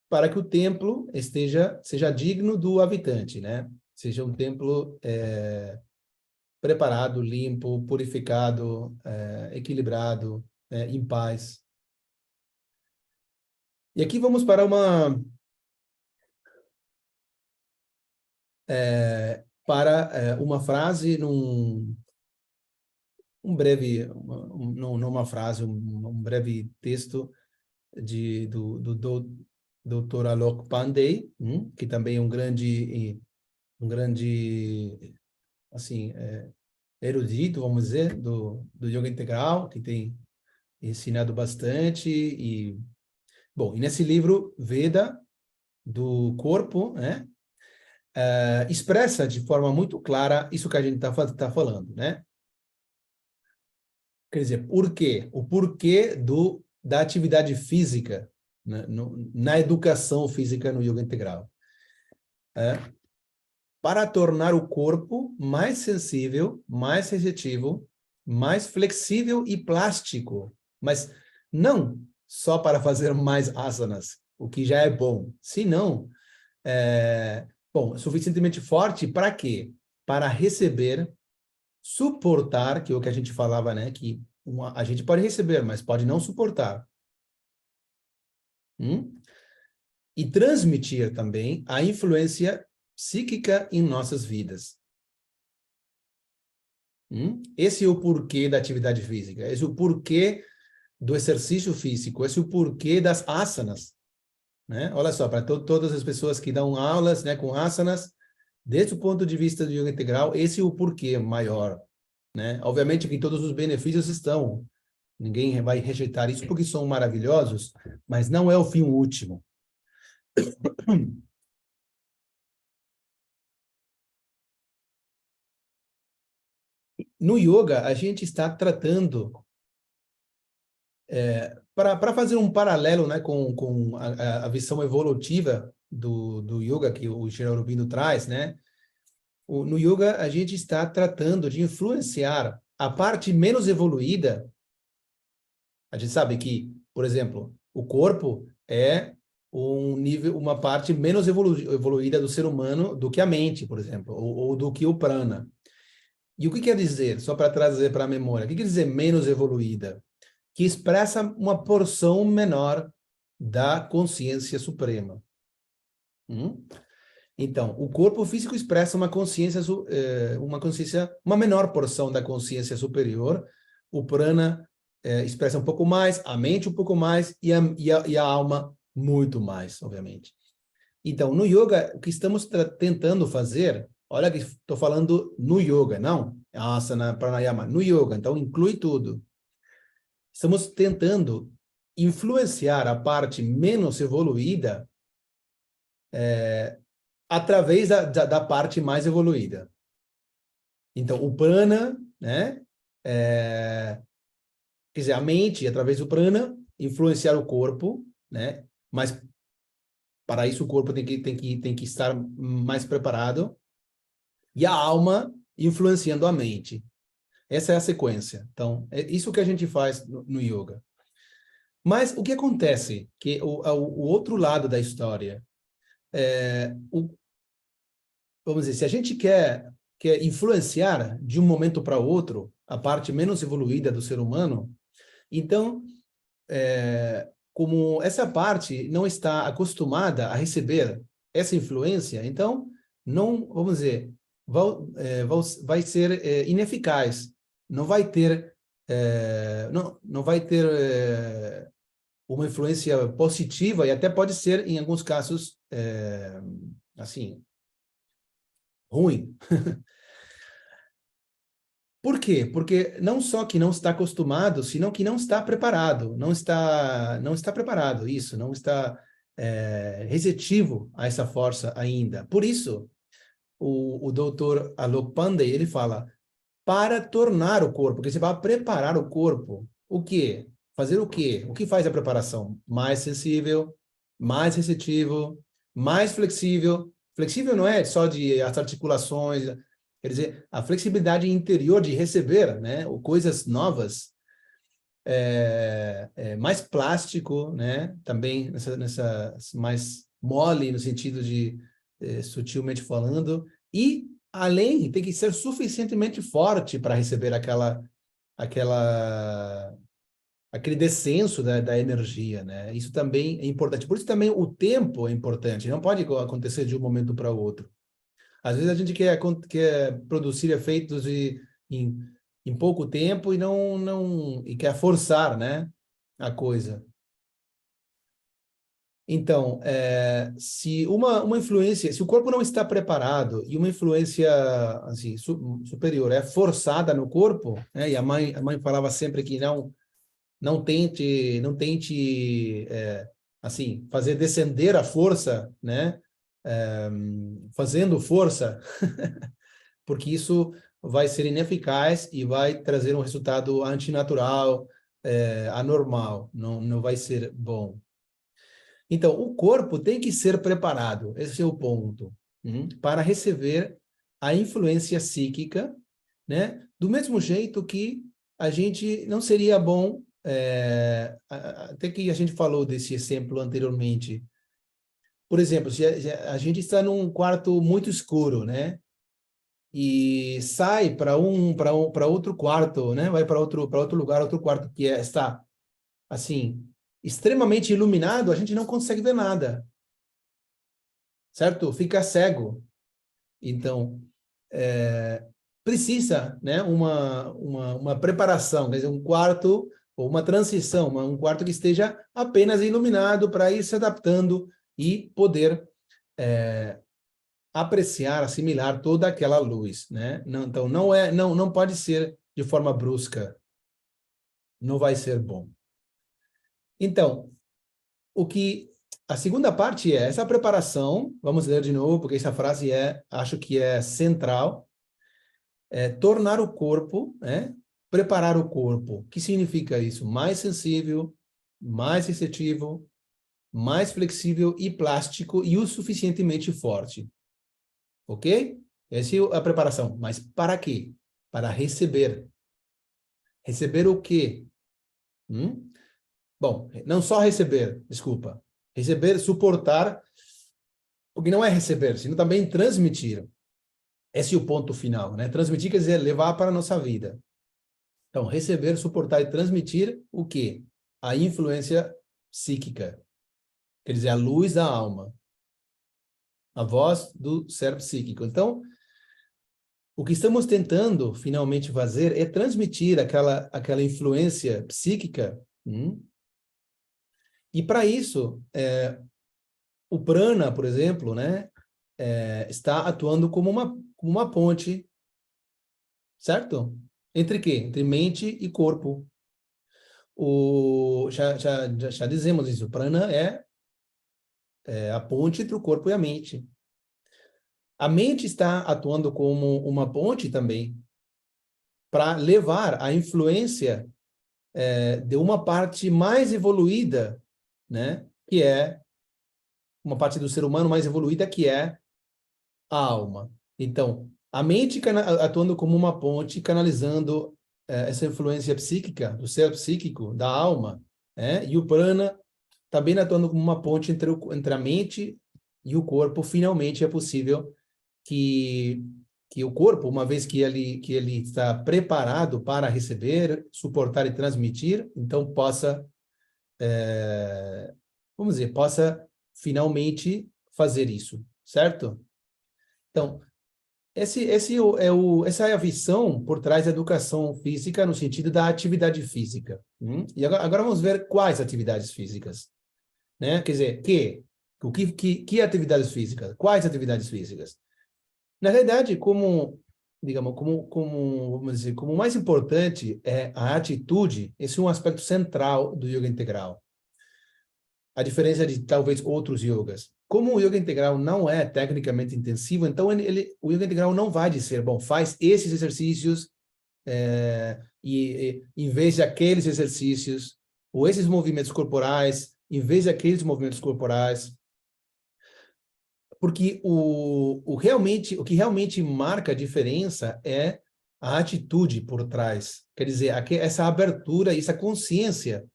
para que o templo seja digno do habitante, né? Seja um templo preparado, limpo, purificado, equilibrado, em paz. E aqui vamos para uma frase um breve texto do Dr. Alok Pandey, que também é um grande assim, erudito, vamos dizer, do yoga integral, que tem ensinado bastante. E nesse livro, Veda, do corpo, né? Expressa de forma muito clara isso que a gente está falando, né? Quer dizer, por quê? O porquê da atividade física, né, na educação física no yoga integral. Para tornar o corpo mais sensível, mais receptivo, mais flexível e plástico, mas não só para fazer mais asanas, o que já é bom, senão suficientemente forte para quê? Para receber, suportar, que é o que a gente falava, né? Que a gente pode receber, mas pode não suportar. E transmitir também a influência psíquica em nossas vidas. Esse é o porquê da atividade física, esse é o porquê do exercício físico, esse é o porquê das asanas. Né? Olha só, para todas as pessoas que dão aulas, né, com asanas, desde o ponto de vista do yoga integral, esse é o porquê maior. Né? Obviamente que todos os benefícios estão, ninguém vai rejeitar isso porque são maravilhosos, mas não é o fim último. No yoga, a gente está tratando, para fazer um paralelo, né, com a visão evolutiva do yoga que o Sri Aurobindo traz, né? No yoga, a gente está tratando de influenciar a parte menos evoluída. A gente sabe que, por exemplo, o corpo é uma parte menos evoluída do ser humano do que a mente, por exemplo, ou do que o prana. E o que quer dizer, só para trazer para a memória, o que quer dizer menos evoluída? Que expressa uma porção menor da consciência suprema. Então, o corpo físico expressa uma consciência, uma menor porção da consciência superior. O prana expressa um pouco mais, a mente um pouco mais e a alma muito mais, obviamente. Então, no yoga, o que estamos tentando fazer, olha que estou falando no yoga, não asana, pranayama, no yoga, então inclui tudo. Estamos tentando influenciar a parte menos evoluída através da parte mais evoluída. Então, o prana, né? Quer dizer, a mente, através do prana, influenciar o corpo, né? Mas para isso o corpo tem que estar mais preparado. E a alma influenciando a mente. Essa é a sequência. Então, é isso que a gente faz no yoga. Mas o que acontece? Que o outro lado da história, vamos dizer, se a gente quer influenciar de um momento para outro a parte menos evoluída do ser humano, então, como essa parte não está acostumada a receber essa influência, então, não, vamos dizer, vai ser ineficaz. Não vai ter, não vai ter uma influência positiva e até pode ser, em alguns casos, assim, ruim. Por quê? Porque não só que não está acostumado, senão que não está preparado. Não está preparado, isso. Não está receptivo a essa força ainda. Por isso, o doutor Alok Pandey, ele fala, para tornar o corpo, porque você vai preparar o corpo. O quê? Fazer o quê? O que faz a preparação? Mais sensível, mais receptivo, mais flexível. Flexível não é só de as articulações, quer dizer, a flexibilidade interior de receber, né, coisas novas, mais plástico, né, também nessa mais mole no sentido de sutilmente falando, e além tem que ser suficientemente forte para receber aquele descenso da energia, né? Isso também é importante. Por isso também o tempo é importante. Não pode acontecer de um momento para o outro. Às vezes a gente quer produzir efeitos em pouco tempo e quer forçar, né, a coisa. Então, se uma influência, se o corpo não está preparado e uma influência assim, superior é forçada no corpo, né, e a mãe falava sempre que não tente assim, fazer descender a força, né, fazendo força, porque isso vai ser ineficaz e vai trazer um resultado antinatural, anormal, não vai ser bom. Então, o corpo tem que ser preparado, esse é o ponto, para receber a influência psíquica, né? Do mesmo jeito que a gente não seria bom, até que a gente falou desse exemplo anteriormente. Por exemplo, se a gente está num quarto muito escuro, né? E sai para outro quarto, né? Vai para outro lugar, outro quarto que está assim extremamente iluminado, a gente não consegue ver nada, certo? Fica cego. Então, precisa, né, uma preparação, quer dizer, um quarto ou uma transição, um quarto que esteja apenas iluminado para ir se adaptando e poder apreciar, assimilar toda aquela luz, né? Então, não pode ser de forma brusca. Não vai ser bom. Então, a segunda parte é essa preparação, vamos ler de novo, porque essa frase acho que é central, tornar o corpo, preparar o corpo. O que significa isso? Mais sensível, mais receptivo, mais flexível e plástico e o suficientemente forte. Ok? Essa é a preparação. Mas para quê? Para receber. Receber o quê? Bom, não só receber, desculpa. Receber, suportar, o que não é receber, sino também transmitir. Esse é o ponto final, né? Transmitir quer dizer levar para a nossa vida. Então, receber, suportar e transmitir o quê? A influência psíquica. Quer dizer, a luz da alma. A voz do ser psíquico. Então, o que estamos tentando finalmente fazer é transmitir aquela influência psíquica. E para isso, o prana, por exemplo, né, está atuando como uma ponte, certo? Entre quê? Entre mente e corpo. Já dizemos isso. O prana é a ponte entre o corpo e a mente. A mente está atuando como uma ponte também para levar a influência de uma parte mais evoluída, né? Que é uma parte do ser humano mais evoluída, que é a alma. Então, a mente atuando como uma ponte, canalizando essa influência psíquica, do ser psíquico, da alma, e o prana também atuando como uma ponte entre a mente e o corpo. Finalmente é possível que o corpo, uma vez que ele está preparado para receber, suportar e transmitir, então possa, vamos dizer, possa finalmente fazer isso, certo? Então, essa é a visão por trás da educação física no sentido da atividade física. E agora vamos ver quais atividades físicas, né? Quer dizer, que atividades físicas? Quais atividades físicas? Na realidade, vamos dizer, como o mais importante é a atitude, esse é um aspecto central do yoga integral. A diferença de talvez outros yogas. Como o yoga integral não é tecnicamente intensivo, então o yoga integral não vai dizer, bom, faz esses exercícios e em vez de aqueles exercícios, ou esses movimentos corporais, em vez de aqueles movimentos corporais. Porque o que realmente marca a diferença é a atitude por trás. Quer dizer, essa abertura, essa consciência.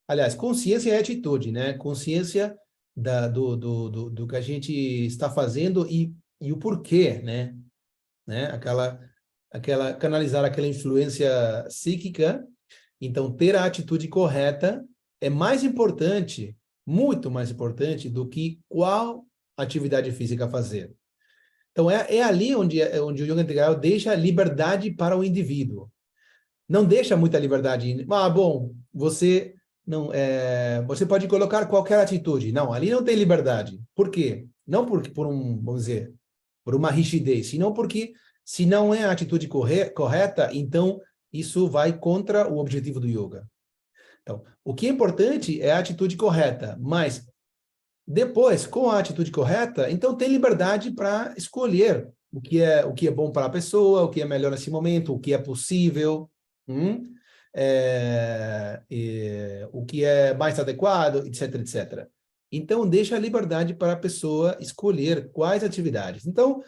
Aliás, consciência é atitude, né? Consciência do que a gente está fazendo e o porquê, né? Canalizar aquela influência psíquica. Então, ter a atitude correta é mais importante, muito mais importante do que qual atividade física fazer. Então, é ali onde o yoga integral deixa liberdade para o indivíduo. Não deixa muita liberdade. Bom, você pode colocar qualquer atitude. Não, ali não tem liberdade. Por quê? Não vamos dizer, por uma rigidez, senão porque se não é a atitude correta, então isso vai contra o objetivo do yoga. Então, o que é importante é a atitude correta, mas depois, com a atitude correta, então tem liberdade para escolher o que é bom para a pessoa, o que é melhor nesse momento, o que é possível, o que é mais adequado, etc, etc. Então, deixa a liberdade para a pessoa escolher quais atividades. Então,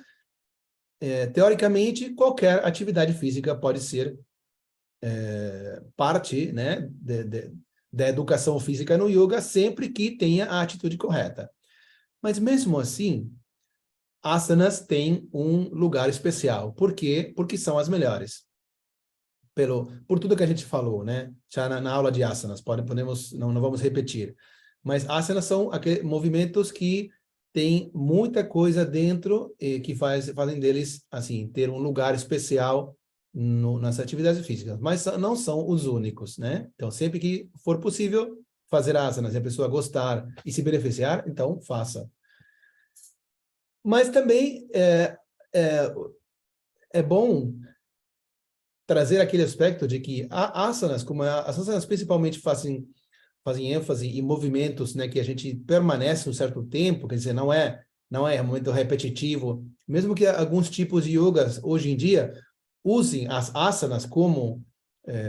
teoricamente, qualquer atividade física pode ser parte, né, da educação física no yoga, sempre que tenha a atitude correta. Mas mesmo assim, asanas têm um lugar especial. Por quê? Porque são as melhores. Por tudo que a gente falou, né? Já na aula de asanas, não vamos repetir. Mas asanas são aqueles movimentos que têm muita coisa dentro e que fazem deles, assim, ter um lugar especial nas atividades físicas, mas não são os únicos, né? Então, sempre que for possível fazer asanas e a pessoa gostar e se beneficiar, então faça. Mas também é bom trazer aquele aspecto de que as asanas principalmente fazem ênfase em movimentos, né, que a gente permanece um certo tempo, quer dizer, não é um momento repetitivo, mesmo que alguns tipos de yogas hoje em dia usem as asanas como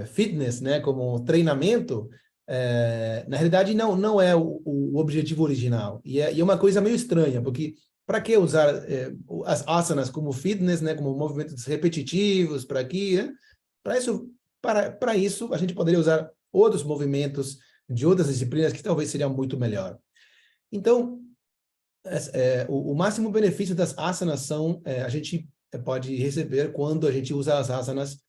fitness, né, como treinamento, na realidade, não é o objetivo original. E é uma coisa meio estranha, porque para que usar as asanas como fitness, né, como movimentos repetitivos, para aqui, né? Para isso, a gente poderia usar outros movimentos de outras disciplinas que talvez seriam muito melhor. Então, o máximo benefício das asanas a gente pode receber quando a gente usa as asanas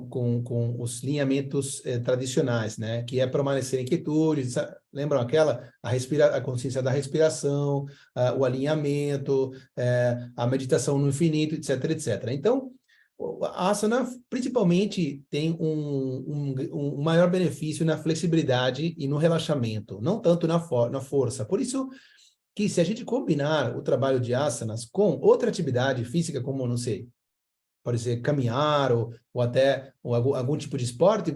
com os lineamentos tradicionais, né? Que é permanecer em quietude, lembram a consciência da respiração, o alinhamento, a meditação no infinito, etc, etc. Então, a asana principalmente tem um maior benefício na flexibilidade e no relaxamento, não tanto na força. Por isso que se a gente combinar o trabalho de asanas com outra atividade física, como, não sei, pode ser caminhar ou até algum tipo de esporte,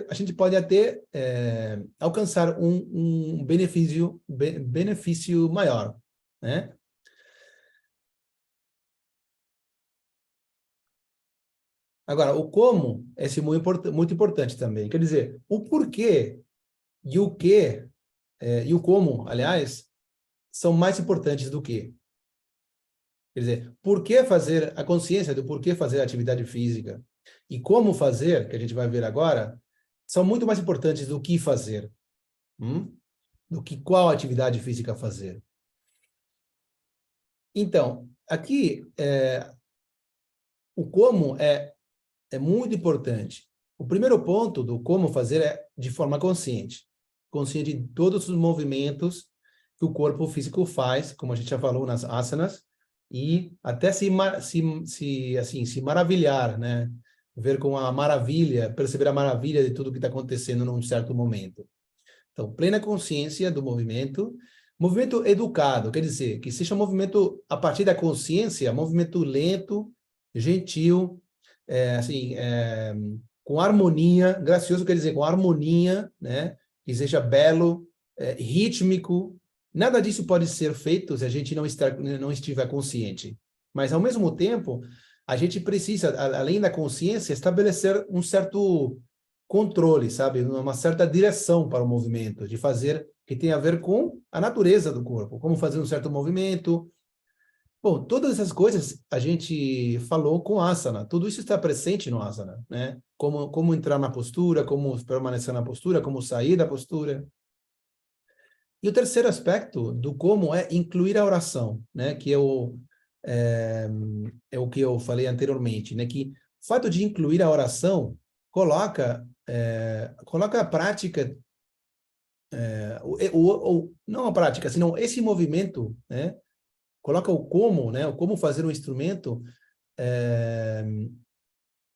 a gente pode até alcançar um benefício maior, né? Agora, o como é muito importante também. Quer dizer, o porquê e o que e o como, aliás, são mais importantes do que. Quer dizer, por que fazer a consciência do porquê fazer a atividade física e como fazer, que a gente vai ver agora, são muito mais importantes do que fazer, do que qual atividade física fazer. Então, aqui, o como é muito importante. O primeiro ponto do como fazer é de forma consciente de todos os movimentos que o corpo físico faz, como a gente já falou nas asanas, e até se maravilhar, né? Ver com a maravilha, perceber a maravilha de tudo que está acontecendo num certo momento. Então, plena consciência do movimento educado, quer dizer, que seja um movimento a partir da consciência, movimento lento, gentil, com harmonia, gracioso quer dizer com harmonia, né? Que seja belo, rítmico. Nada disso pode ser feito se a gente não estiver consciente. Mas, ao mesmo tempo, a gente precisa, além da consciência, estabelecer um certo controle, sabe? Uma certa direção para o movimento, de fazer, que tem a ver com a natureza do corpo, como fazer um certo movimento. Bom, todas essas coisas a gente falou com asana, tudo isso está presente no asana, né? Como entrar na postura, como permanecer na postura, como sair da postura. E o terceiro aspecto do como é incluir a oração, né? Que é o que eu falei anteriormente, né? Que o fato de incluir a oração coloca a prática, não a prática, senão esse movimento, né? Coloca o como, né? O como fazer um instrumento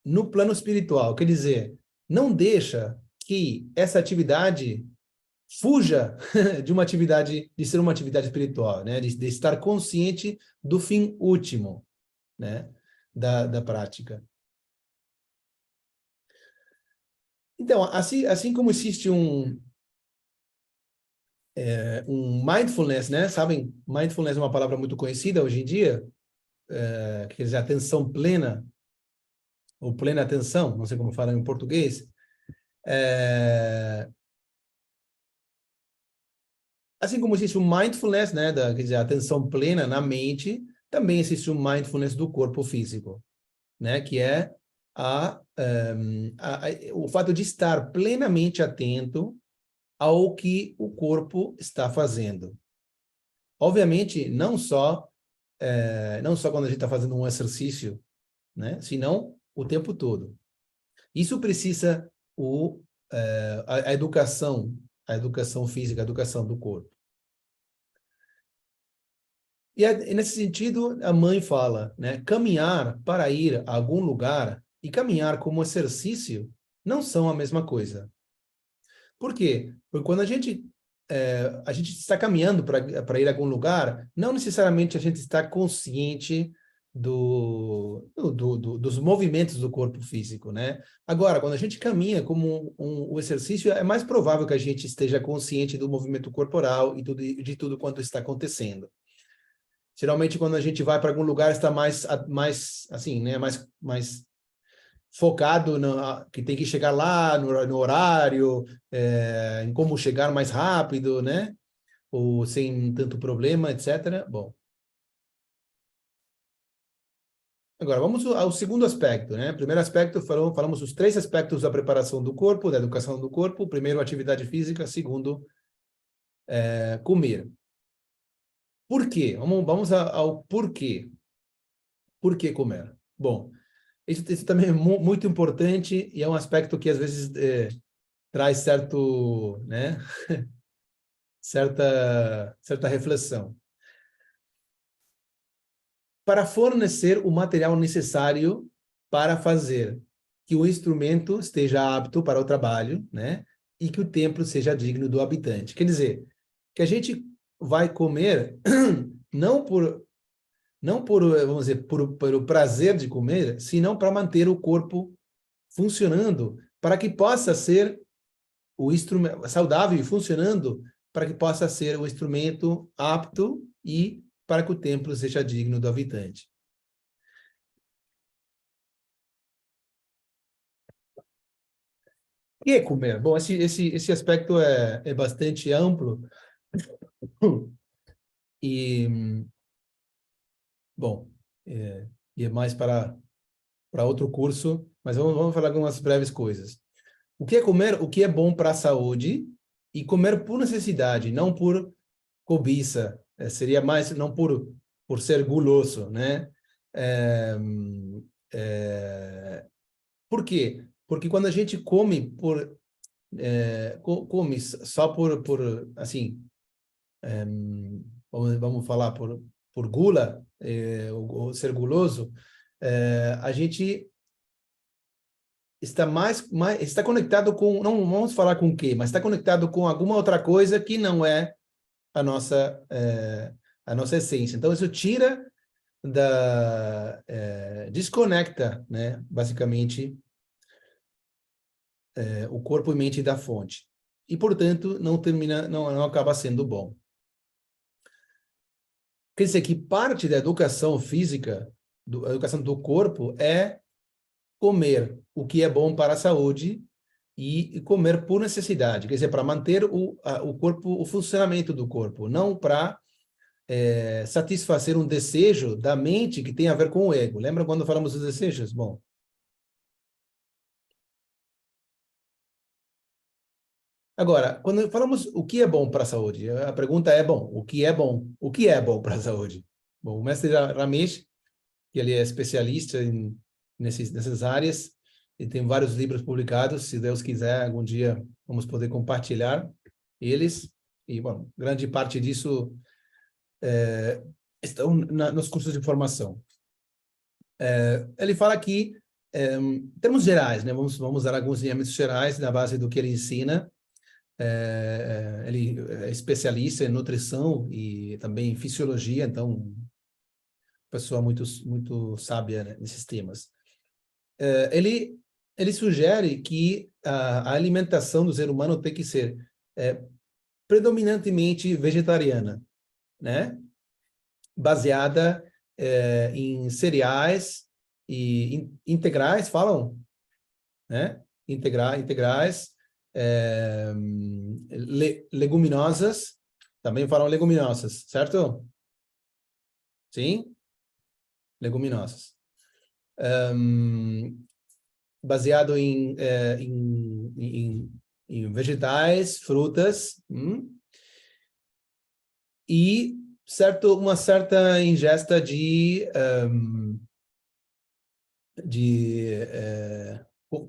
no plano espiritual. Quer dizer, não deixa que essa atividade fuja de ser uma atividade espiritual, né? De estar consciente do fim último, né? Da prática. Então, assim como existe um mindfulness, né? Sabem, mindfulness é uma palavra muito conhecida hoje em dia, quer dizer, atenção plena, ou plena atenção, não sei como falam em português. Assim como existe o mindfulness, né, quer dizer, atenção plena na mente, também existe o mindfulness do corpo físico, né, que é o fato de estar plenamente atento ao que o corpo está fazendo. Obviamente, não só quando a gente está fazendo um exercício, né, senão o tempo todo. Isso precisa a educação física, a educação do corpo. E nesse sentido, a mãe fala, né, caminhar para ir a algum lugar e caminhar como exercício não são a mesma coisa. Por quê? Porque quando a gente está caminhando para ir a algum lugar, não necessariamente a gente está consciente dos movimentos do corpo físico, né? Agora, quando a gente caminha como um exercício, é mais provável que a gente esteja consciente do movimento corporal e de tudo quanto está acontecendo. Geralmente, quando a gente vai para algum lugar, está mais assim, né? Mais focado que tem que chegar lá no horário, em como chegar mais rápido, né? Ou sem tanto problema, etc. Bom. Agora, vamos ao segundo aspecto, né? Primeiro aspecto, falamos os 3 aspectos da preparação do corpo, da educação do corpo. Primeiro, atividade física. Segundo, comer. Por quê? Vamos ao porquê. Por que comer? Bom, isso também é muito importante e é um aspecto que, às vezes, traz certo, né? certa reflexão. Para fornecer o material necessário para fazer que o instrumento esteja apto para o trabalho, né? E que o templo seja digno do habitante. Quer dizer, que a gente vai comer não por, vamos dizer, por prazer de comer, senão para manter o corpo funcionando, para que possa ser o instrumento saudável e funcionando, para que possa ser o instrumento apto e para que o templo seja digno do habitante. O que é comer? Bom, esse aspecto é bastante amplo. E, bom, e é mais para outro curso, mas vamos falar algumas breves coisas. O que é comer? O que é bom para a saúde? E comer por necessidade, não por cobiça. Seria mais, não por ser guloso, né? Por quê? Porque quando a gente come come só por assim, vamos falar por gula, ou ser guloso, a gente está está conectado com, não vamos falar com o quê, mas está conectado com alguma outra coisa que não é a nossa essência. Então isso tira desconecta, né, basicamente o corpo e mente da fonte. E, portanto, não acaba sendo bom. Quer dizer que parte da educação física, a educação do corpo, é comer o que é bom para a saúde e comer por necessidade. Quer dizer, para manter o corpo, o funcionamento do corpo, não para satisfazer um desejo da mente que tem a ver com o ego. Lembra quando falamos dos desejos? Bom, agora, quando falamos o que é bom para a saúde, a pergunta é, bom, o que é bom? O que é bom para a saúde? Bom, o mestre Ramesh, que ele é especialista nessas áreas, e tem vários livros publicados, se Deus quiser, algum dia vamos poder compartilhar eles, e, bom, grande parte disso estão nos cursos de formação. Ele fala que, em termos gerais, né, vamos dar alguns lineamentos gerais na base do que ele ensina. Ele é especialista em nutrição e também em fisiologia, então, pessoa muito sábia, né, nesses temas. Ele sugere que a alimentação do ser humano tem que ser predominantemente vegetariana, né? Baseada em cereais e integrais, falam, né? Integrais, leguminosas, também falam leguminosas, certo? Sim? Leguminosas. Baseado em vegetais, frutas, e uma certa ingesta de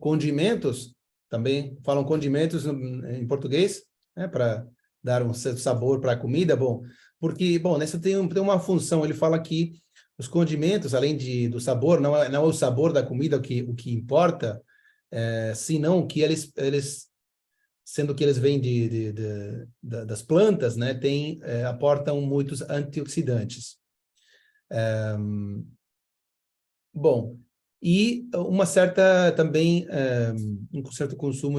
condimentos, também falam condimentos em português, né, para dar um certo sabor para a comida, bom, porque, bom, nessa tem uma função, ele fala que os condimentos, além do sabor, não é o sabor da comida o que importa, senão que eles sendo que eles vêm das plantas, né, aportam muitos antioxidantes. Bom, e uma certa também um certo consumo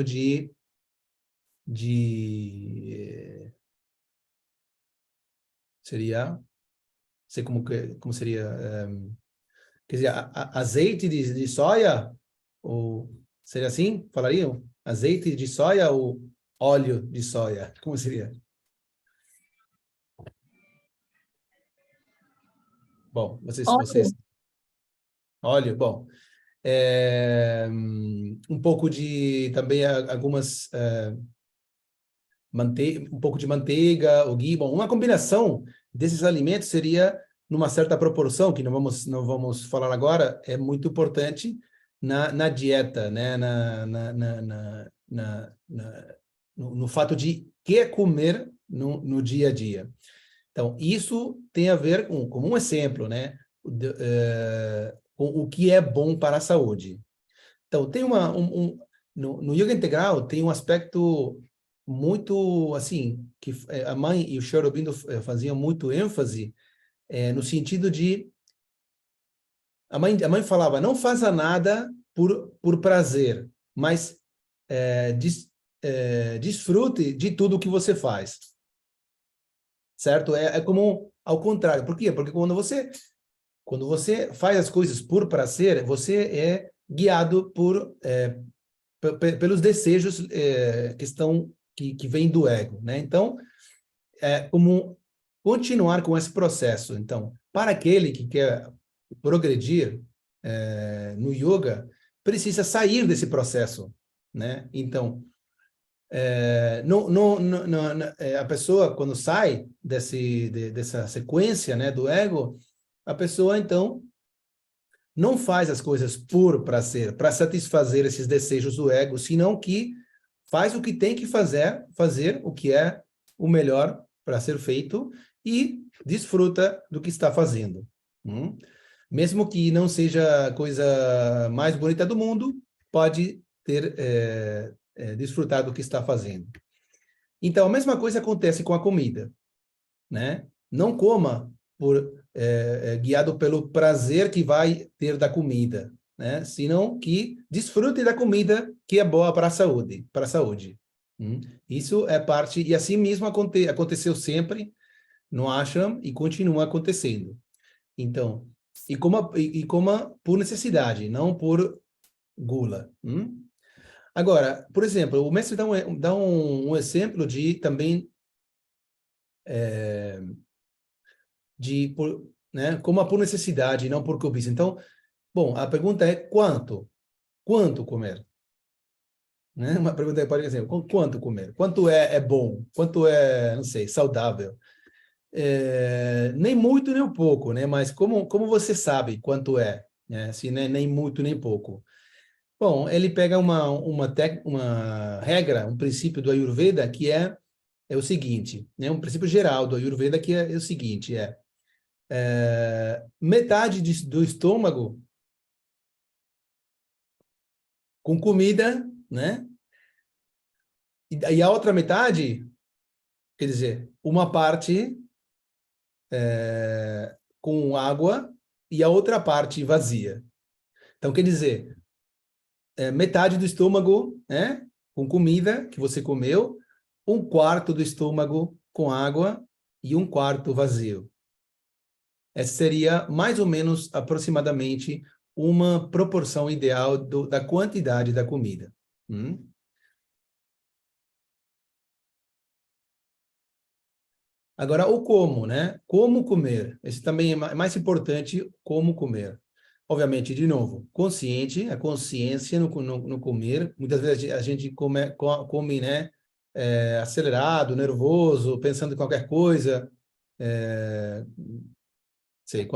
seria, sei como seria, quer dizer, azeite de soia, Ou seria assim? Falariam? Azeite de soja ou óleo de soja? Como seria? Bom, vocês... Óleo, bom. Um pouco de... Também algumas... um pouco de manteiga, ou ghee. Bom, uma combinação desses alimentos seria, numa certa proporção, que não vamos falar agora, é muito importante na dieta, né? No fato de que comer no dia a dia. Então, isso tem a ver como um exemplo, né? Com o que é bom para a saúde. Então, tem no yoga integral tem um aspecto muito, assim, que a mãe e o Sri Aurobindo faziam muito ênfase no sentido de... A mãe falava, não faça nada por prazer, mas desfrute de tudo que você faz. Certo? É como ao contrário. Por quê? Porque quando você faz as coisas por prazer, você é guiado pelos desejos que vêm do ego, né? Então, é como continuar com esse processo. Então, para aquele que quer progredir no yoga, precisa sair desse processo, né? Então, a pessoa, quando sai dessa sequência, né, do ego, a pessoa, então, não faz as coisas por prazer, para satisfazer esses desejos do ego, senão que faz o que tem que fazer o que é o melhor para ser feito e desfruta do que está fazendo. Mesmo que não seja a coisa mais bonita do mundo, pode desfrutar do que está fazendo. Então, a mesma coisa acontece com a comida, né? Não coma guiado pelo prazer que vai ter da comida, né? Senão que desfrute da comida que é boa para a saúde. Isso é parte, e assim mesmo aconteceu sempre no ashram e continua acontecendo. Então, e coma por necessidade, não por gula. Agora, por exemplo, o mestre dá um exemplo de também né, coma por necessidade, não por cobiça. Então, bom, a pergunta é quanto? Quanto comer? Né? Uma pergunta pode dizer, quanto comer? Quanto é bom? Quanto é, não sei, saudável? Nem muito, nem um pouco, né? Mas como você sabe quanto é? Né? Se nem muito, nem pouco. Bom, ele pega uma regra, um princípio do Ayurveda que é o seguinte, né? Um princípio geral do Ayurveda que é o seguinte, metade do estômago com comida, né? E a outra metade, quer dizer, uma parte com água e a outra parte vazia. Então, quer dizer, metade do estômago, né, com comida que você comeu, um quarto do estômago com água e um quarto vazio. Essa seria mais ou menos, aproximadamente, uma proporção ideal da quantidade da comida. Agora, o como, né? Como comer. Esse também é mais importante, como comer. Obviamente, de novo, consciente, a consciência no comer. Muitas vezes a gente come, né, acelerado, nervoso, pensando em qualquer coisa, sei,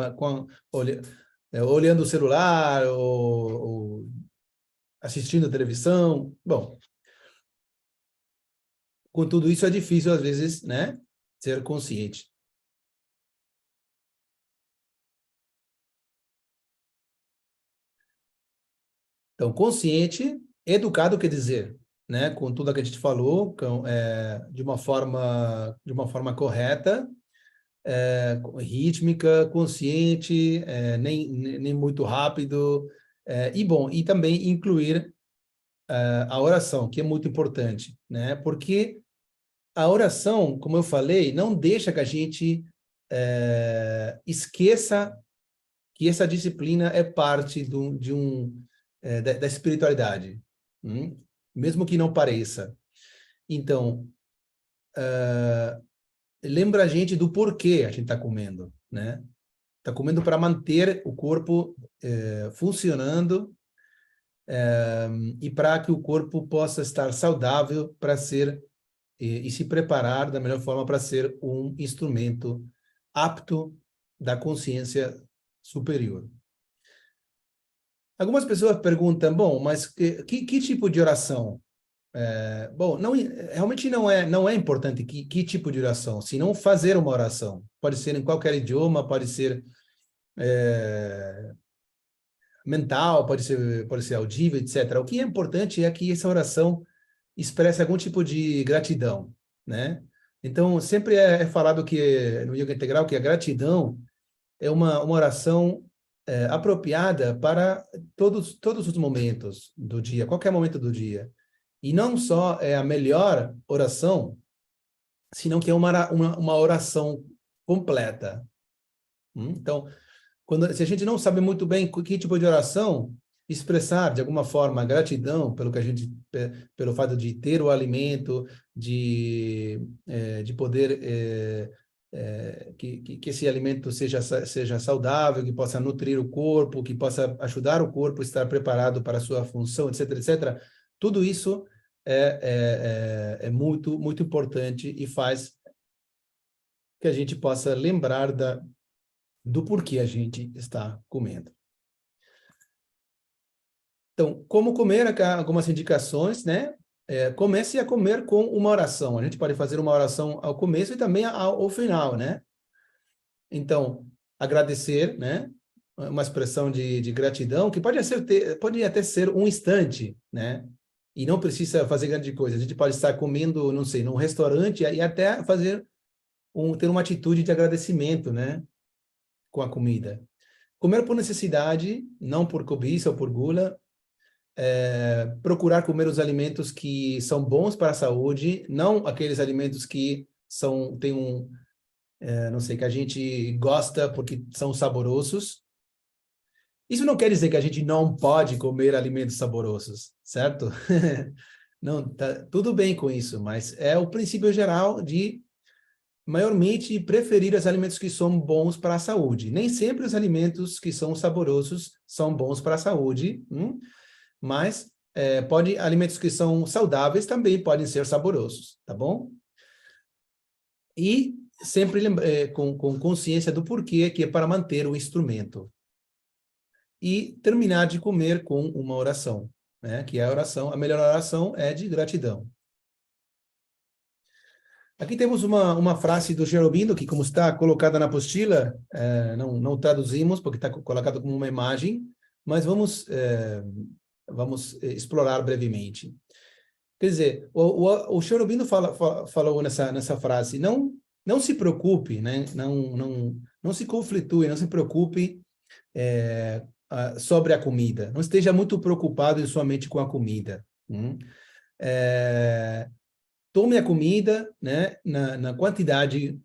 olhando o celular ou assistindo a televisão. Bom, com tudo isso é difícil, às vezes, né, ser consciente. Então, consciente, educado quer dizer, né, com tudo que a gente falou, de uma forma correta, rítmica, consciente, nem muito rápido, e também incluir a oração, que é muito importante, né, porque a oração, como eu falei, não deixa que a gente esqueça que essa disciplina é parte de um da espiritualidade, mesmo que não pareça. Então, lembra a gente do porquê a gente está comendo, né? Está comendo para manter o corpo funcionando e para que o corpo possa estar saudável para ser e se preparar da melhor forma para ser um instrumento apto da consciência superior. Algumas pessoas perguntam, bom, mas que tipo de oração? Bom, realmente não é importante que tipo de oração, senão fazer uma oração. Pode ser em qualquer idioma, pode ser mental, pode ser audível, etc. O que é importante é que essa oração expresse algum tipo de gratidão, né? Então, sempre é falado que no Yoga Integral que a gratidão é uma oração apropriada para todos os momentos do dia, qualquer momento do dia. E não só é a melhor oração, senão que é uma oração completa. Então, se a gente não sabe muito bem que tipo de oração, expressar de alguma forma gratidão pelo fato de ter o alimento, de poder que esse alimento seja saudável, que possa nutrir o corpo, que possa ajudar o corpo a estar preparado para a sua função, etc, etc. Tudo isso é muito, muito importante e faz que a gente possa lembrar do porquê a gente está comendo. Então, como comer, algumas indicações, né? Comece a comer com uma oração. A gente pode fazer uma oração ao começo e também ao final, né? Então, agradecer, né? Uma expressão de gratidão, que pode até ser um instante, né? E não precisa fazer grande coisa. A gente pode estar comendo, não sei, num restaurante e até ter uma atitude de agradecimento, né? Com a comida. Comer por necessidade, não por cobiça ou por gula. Procurar comer os alimentos que são bons para a saúde, não aqueles alimentos que tem não sei, que a gente gosta porque são saborosos. Isso não quer dizer que a gente não pode comer alimentos saborosos, certo? Não, tá tudo bem com isso, mas é o princípio geral de maiormente preferir os alimentos que são bons para a saúde. Nem sempre os alimentos que são saborosos são bons para a saúde, mas alimentos que são saudáveis também podem ser saborosos, tá bom? E sempre com consciência do porquê, que é para manter o instrumento. E terminar de comer com uma oração, né? Que é a melhor oração é de gratidão. Aqui temos uma frase do Sri Aurobindo, que como está colocada na apostila, não traduzimos, porque está colocado como uma imagem, mas vamos explorar brevemente. Quer dizer, o Sri Aurobindo falou nessa frase, não se preocupe, né? Não se conflitue, não se preocupe sobre a comida. Não esteja muito preocupado somente com a comida. Tome a comida, né, na quantidade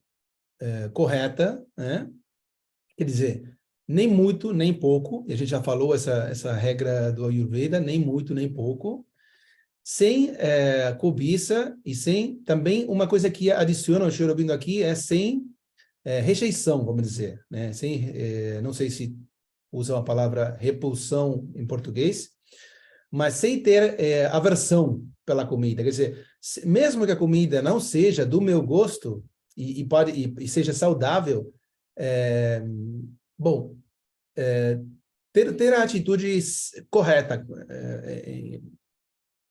correta, né? Quer dizer, nem muito, nem pouco. E a gente já falou essa regra do Ayurveda, nem muito, nem pouco. Sem cobiça e sem... Também uma coisa que adiciona o Sri Aurobindo aqui é sem rejeição, vamos dizer, né? Não sei se usa a palavra repulsão em português, mas sem ter aversão pela comida. Quer dizer, mesmo que a comida não seja do meu gosto e seja saudável, ter a atitude correta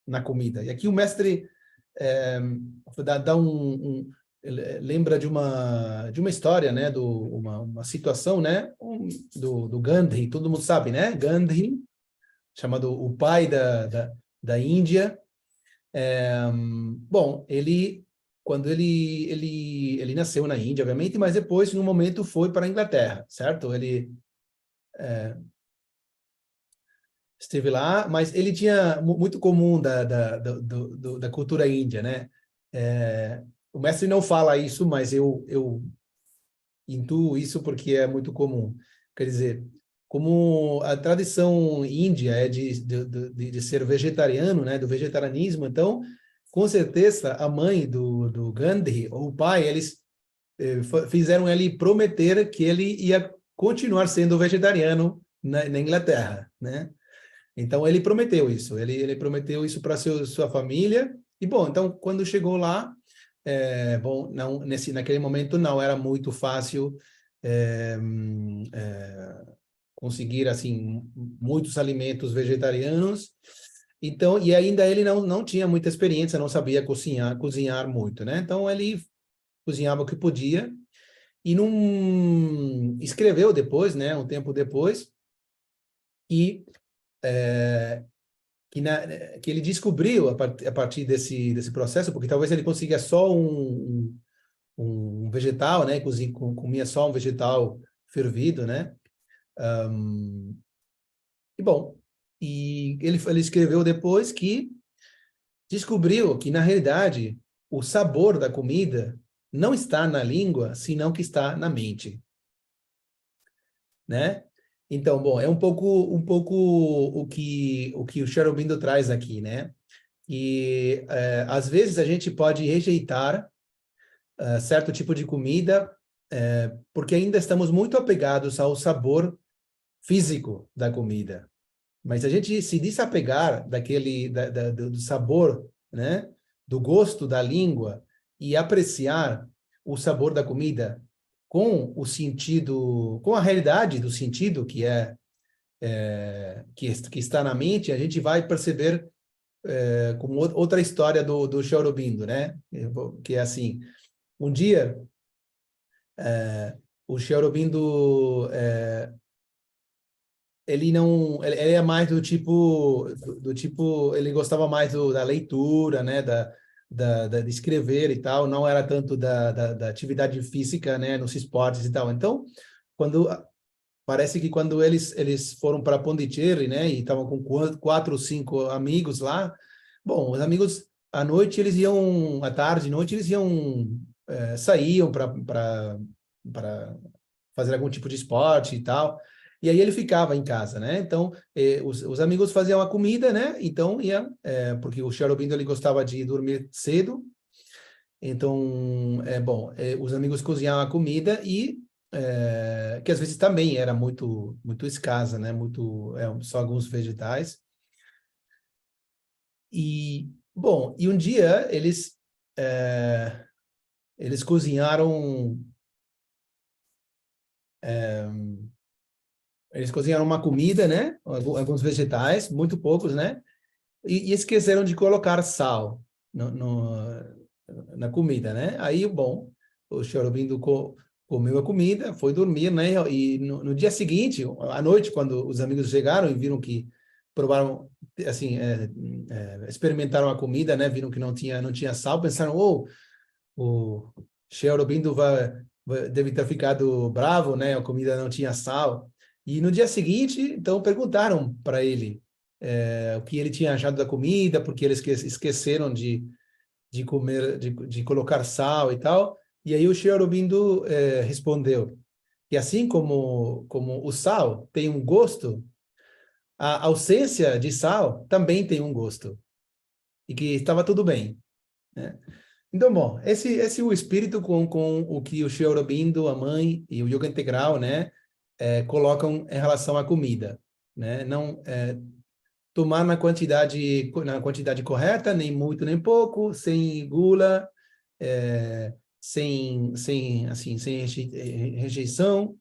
na comida. E aqui o mestre lembra de uma história, né, uma situação, né, do Gandhi, todo mundo sabe, né, Gandhi, chamado o pai da Índia. Quando ele nasceu na Índia, obviamente, mas depois, num momento, foi para a Inglaterra, certo? Ele esteve lá, mas ele tinha muito comum da cultura índia, né? O mestre não fala isso, mas eu intuo isso porque é muito comum. Quer dizer, como a tradição índia é de ser vegetariano, né, do vegetarianismo, então, com certeza, a mãe do Gandhi, ou o pai, eles fizeram ele prometer que ele ia continuar sendo vegetariano na Inglaterra, né? Então, ele prometeu isso. Ele prometeu isso para sua família. E, bom, então, quando chegou lá, bom, naquele momento não era muito fácil conseguir, assim, muitos alimentos vegetarianos. Então, e ainda ele não tinha muita experiência, não sabia cozinhar muito, né? Então, ele cozinhava o que podia e não escreveu depois, né? Um tempo depois, e que ele descobriu a partir desse processo, porque talvez ele conseguia só um vegetal, né? Comia só um vegetal fervido, né? E bom, ele escreveu depois que descobriu que, na realidade, o sabor da comida não está na língua, senão que está na mente, né? Então, bom, é um pouco o que o Sri Aurobindo traz aqui, né? E às vezes a gente pode rejeitar certo tipo de comida porque ainda estamos muito apegados ao sabor físico da comida. Mas a gente se desapegar do sabor, né? Do gosto da língua e apreciar o sabor da comida com o sentido, com a realidade do sentido que que está na mente, a gente vai perceber como outra história do Sri Aurobindo, né? Que é assim, um dia o Sri Aurobindo ele é mais do tipo ele gostava mais da leitura, né? De escrever e tal, não era tanto da atividade física, né, nos esportes e tal. Então, parece que quando eles foram para Pondicherry, né, e estavam com 4 ou 5 amigos lá, bom, os amigos à tarde, noite, eles saíam para fazer algum tipo de esporte e tal. E aí ele ficava em casa, né? Então, os amigos faziam a comida, né? Então, porque o Sri Aurobindo ele gostava de dormir cedo. Então, bom, os amigos cozinhavam a comida e que às vezes também era muito escassa, né? Só alguns vegetais. E, bom, e um dia eles cozinharam uma comida, né? Alguns vegetais, muito poucos, né? E esqueceram de colocar sal na comida, né? Aí, bom, o Sri Aurobindo comeu a comida, foi dormir, né? E no dia seguinte, à noite, quando os amigos chegaram e viram que provaram, assim, experimentaram a comida, né? Viram que não tinha sal, pensaram, o Sri Aurobindo deve ter ficado bravo, né? A comida não tinha sal. E no dia seguinte, então, perguntaram para ele o que ele tinha achado da comida, porque eles esqueceram de comer, de colocar sal e tal. E aí o Sri Aurobindo respondeu que assim como o sal tem um gosto, a ausência de sal também tem um gosto. E que estava tudo bem, né? Então, bom, esse é o espírito com o que o Sri Aurobindo, a mãe e o Yoga Integral, né, colocam em relação à comida, né? Não tomar na quantidade correta, nem muito nem pouco, sem gula, sem rejeição,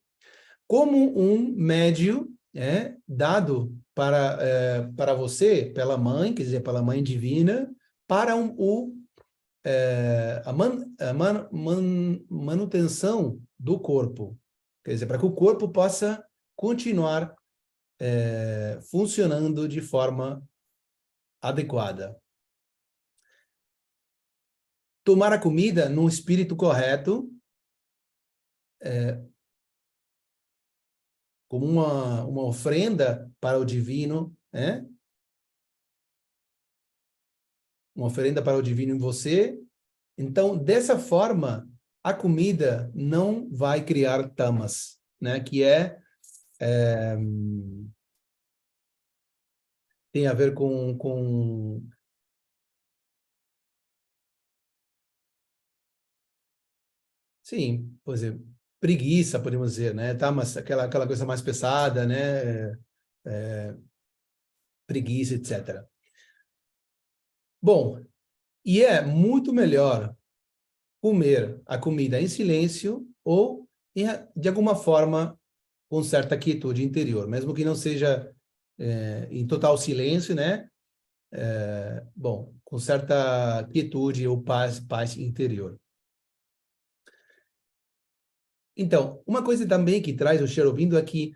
como um médio dado para você, pela mãe, quer dizer, pela mãe divina, para a manutenção do corpo. Quer dizer, para que o corpo possa continuar funcionando de forma adequada. Tomar a comida num espírito correto, como uma oferenda para o divino, uma oferenda para o divino em você. Então, dessa forma, a comida não vai criar tamas, né? Que é tem a ver com sim, por exemplo, preguiça, podemos dizer, né? Tá, mas aquela coisa mais pesada, né? Preguiça, etc. Bom, e é muito melhor comer a comida em silêncio ou, de alguma forma, com certa quietude interior, mesmo que não seja em total silêncio, né? Bom, com certa quietude ou paz interior. Então, uma coisa também que traz o Sri Aurobindo é que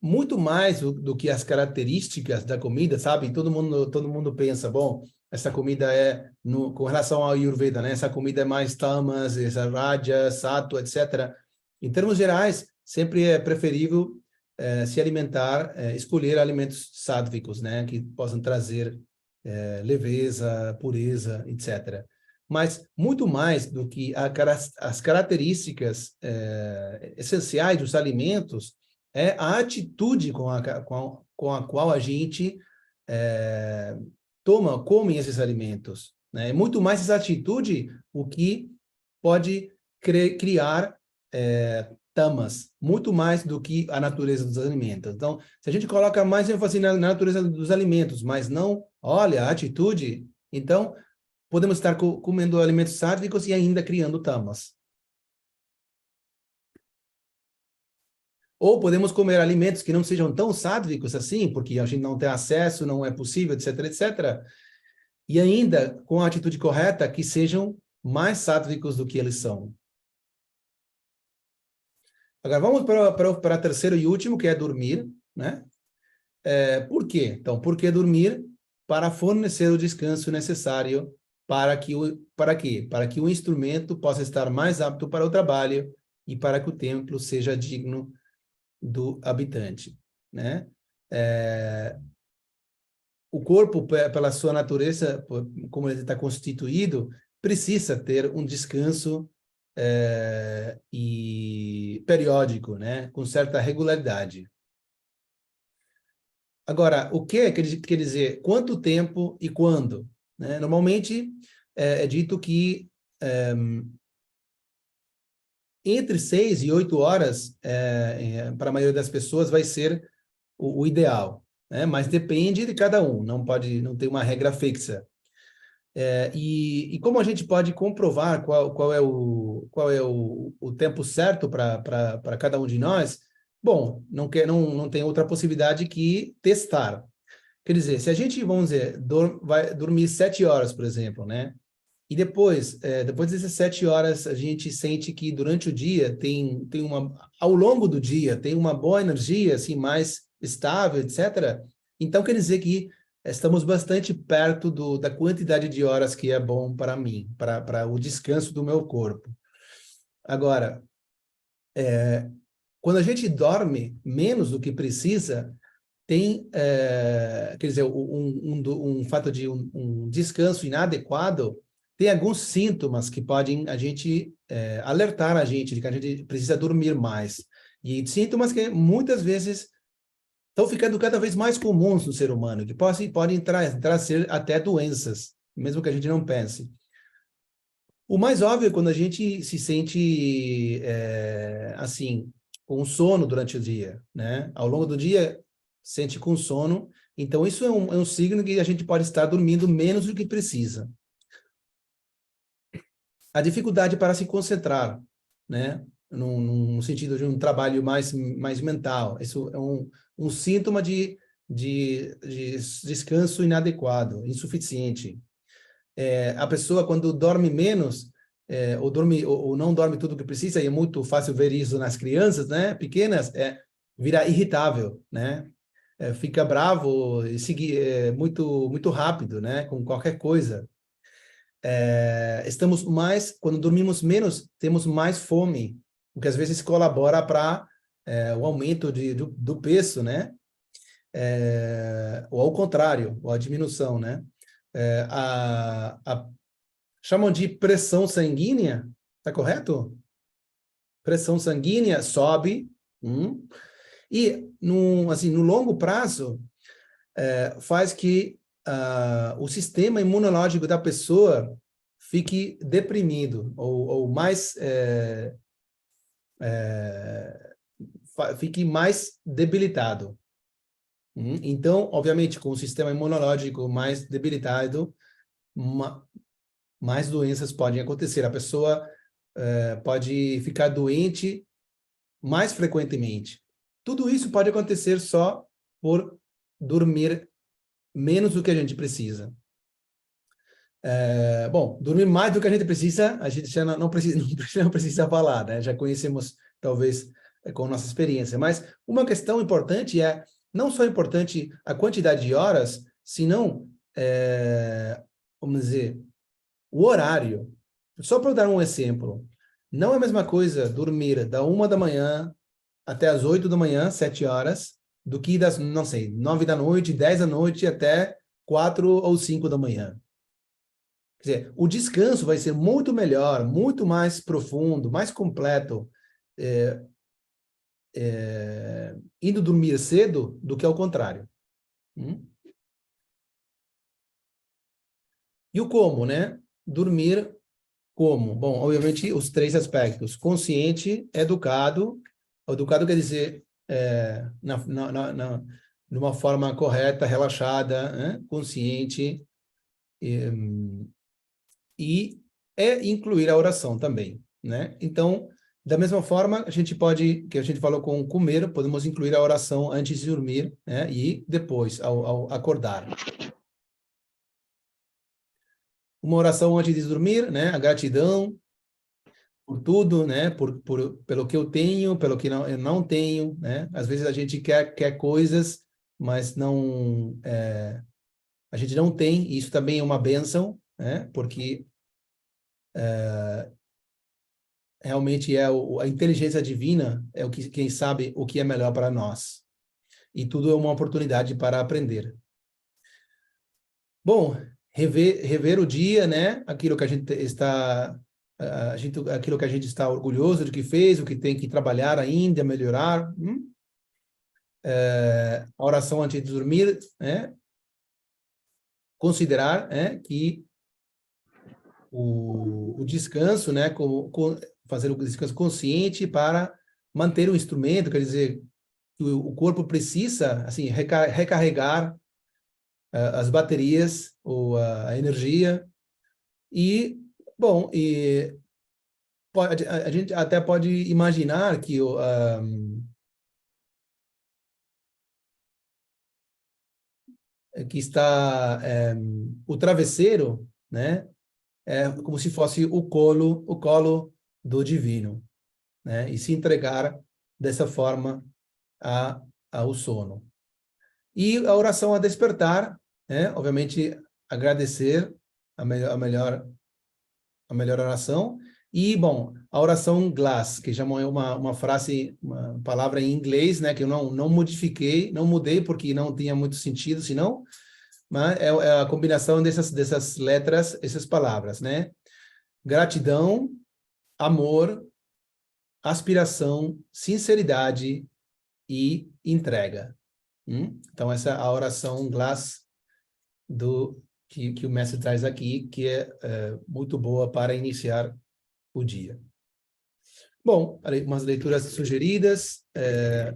muito mais do que as características da comida, sabe? Todo mundo pensa, bom, essa comida com relação ao Ayurveda, né? Essa comida é mais tamas, essa raja, sattva, etc. Em termos gerais, sempre é preferível se alimentar, escolher alimentos sádvicos, né? Que possam trazer leveza, pureza, etc. Mas muito mais do que as características essenciais dos alimentos é a atitude com a qual a gente come esses alimentos, né? É muito mais essa atitude o que pode criar tamas, muito mais do que a natureza dos alimentos. Então, se a gente coloca mais ênfase na natureza dos alimentos, mas não olha a atitude, então podemos estar comendo alimentos sádicos e ainda criando tamas. Ou podemos comer alimentos que não sejam tão sádicos assim, porque a gente não tem acesso, não é possível, etc., etc. E ainda, com a atitude correta, que sejam mais sádicos do que eles são. Agora, vamos para o terceiro e último, que é dormir, né? Por quê? Então, por que dormir? Para fornecer o descanso necessário para que o instrumento possa estar mais apto para o trabalho e para que o templo seja digno do habitante, né? O corpo, pela sua natureza, como ele está constituído, precisa ter um descanso e periódico, né? Com certa regularidade. Agora, o que quer dizer? Quanto tempo e quando? Né? Normalmente, é dito que entre 6 e 8 horas, para a maioria das pessoas, vai ser o ideal, né? Mas depende de cada um, não tem uma regra fixa. E como a gente pode comprovar qual é o tempo certo para cada um de nós? Bom, não tem outra possibilidade que testar. Quer dizer, se a gente, vamos dizer, vai dormir 7 horas, por exemplo, né? E depois dessas 7 horas, a gente sente que durante o dia ao longo do dia, tem uma boa energia, assim, mais estável, etc. Então, quer dizer que estamos bastante perto da quantidade de horas que é bom para mim, para o descanso do meu corpo. Agora, quando a gente dorme menos do que precisa, tem, quer dizer, um fato de um descanso inadequado, tem alguns sintomas que podem alertar a gente de que a gente precisa dormir mais. E sintomas que muitas vezes estão ficando cada vez mais comuns no ser humano, que podem trazer até doenças, mesmo que a gente não pense. O mais óbvio é quando a gente se sente, assim, com sono durante o dia, né? Ao longo do dia, sente com sono. Então, isso é um signo que a gente pode estar dormindo menos do que precisa. A dificuldade para se concentrar, né? Num sentido de um trabalho mais mental. Isso é um síntoma de descanso inadequado, insuficiente. A pessoa, quando dorme menos, ou não dorme tudo o que precisa, e é muito fácil ver isso nas crianças, né, pequenas, vira irritável, né? Fica bravo e muito, muito rápido, né, com qualquer coisa. Quando dormimos menos, temos mais fome, o que às vezes colabora para o aumento do peso, né? Ou ao contrário, ou a diminuição, né? Chamam de pressão sanguínea, tá correto? Pressão sanguínea sobe, E, no longo prazo, faz que o sistema imunológico da pessoa fique deprimido, ou mais... fique mais debilitado. Então, obviamente, com o sistema imunológico mais debilitado, mais doenças podem acontecer. A pessoa pode ficar doente mais frequentemente. Tudo isso pode acontecer só por dormir menos do que a gente precisa. Bom, dormir mais do que a gente precisa, a gente já não precisa falar, né? Já conhecemos, talvez, com nossa experiência. Mas uma questão importante não só importante a quantidade de horas, senão, vamos dizer, o horário. Só para dar um exemplo, não é a mesma coisa dormir da 1 da manhã até as 8 da manhã, 7 horas, do que das, não sei, 9 da noite, 10 da noite até 4 ou 5 da manhã. Quer dizer, o descanso vai ser muito melhor, muito mais profundo, mais completo, indo dormir cedo do que ao contrário. E o como, né? Dormir como? Bom, obviamente, os 3 aspectos. Consciente, educado. Educado quer dizer de uma forma correta, relaxada, né? Consciente. E incluir a oração também, né? Então, da mesma forma, que a gente falou com comer, podemos incluir a oração antes de dormir, né? E depois, ao acordar. Uma oração antes de dormir, né? A gratidão por tudo, né? Pelo que eu tenho, pelo que eu não tenho, né? Às vezes a gente quer coisas, mas não... a gente não tem, e isso também é uma bênção, né? Porque realmente a inteligência divina é quem sabe o que é melhor para nós. E tudo é uma oportunidade para aprender. Bom, rever o dia, né? Aquilo que a gente está orgulhoso de que fez, o que tem que trabalhar ainda, melhorar. A oração antes de dormir, né? Considerar, que o descanso, né? Fazer o descanso consciente para manter o instrumento, quer dizer, que o corpo precisa, assim, recarregar as baterias ou a energia. E, bom, a gente até pode imaginar que o travesseiro, né? É como se fosse o colo do divino, né? E se entregar dessa forma ao sono. E a oração a despertar, né? Obviamente, agradecer a melhor oração. E, bom, a oração glass, que já é uma frase, uma palavra em inglês, né? Que eu não modifiquei, não mudei porque não tinha muito sentido, senão... Mas é a combinação dessas letras, essas palavras, né? Gratidão, amor, aspiração, sinceridade e entrega. Então, essa é a oração glass que o mestre traz aqui, que é muito boa para iniciar o dia. Bom, umas leituras sugeridas,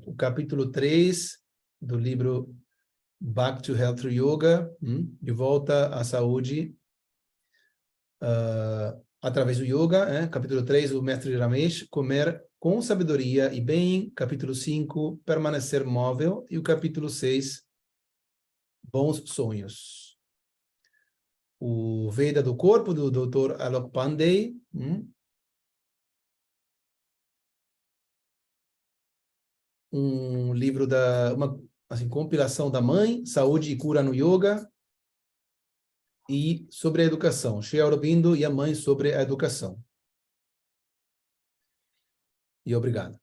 o capítulo 3 do livro Back to Health Through Yoga, de volta à saúde através do yoga, capítulo 3, o mestre Ramesh, comer com sabedoria e bem, capítulo 5, permanecer móvel, e o capítulo 6, bons sonhos. O Veda do Corpo, do Dr. Alok Pandey, um livro uma compilação da mãe, saúde e cura no yoga, e sobre a educação, Sri Aurobindo e a mãe sobre a educação. E obrigado.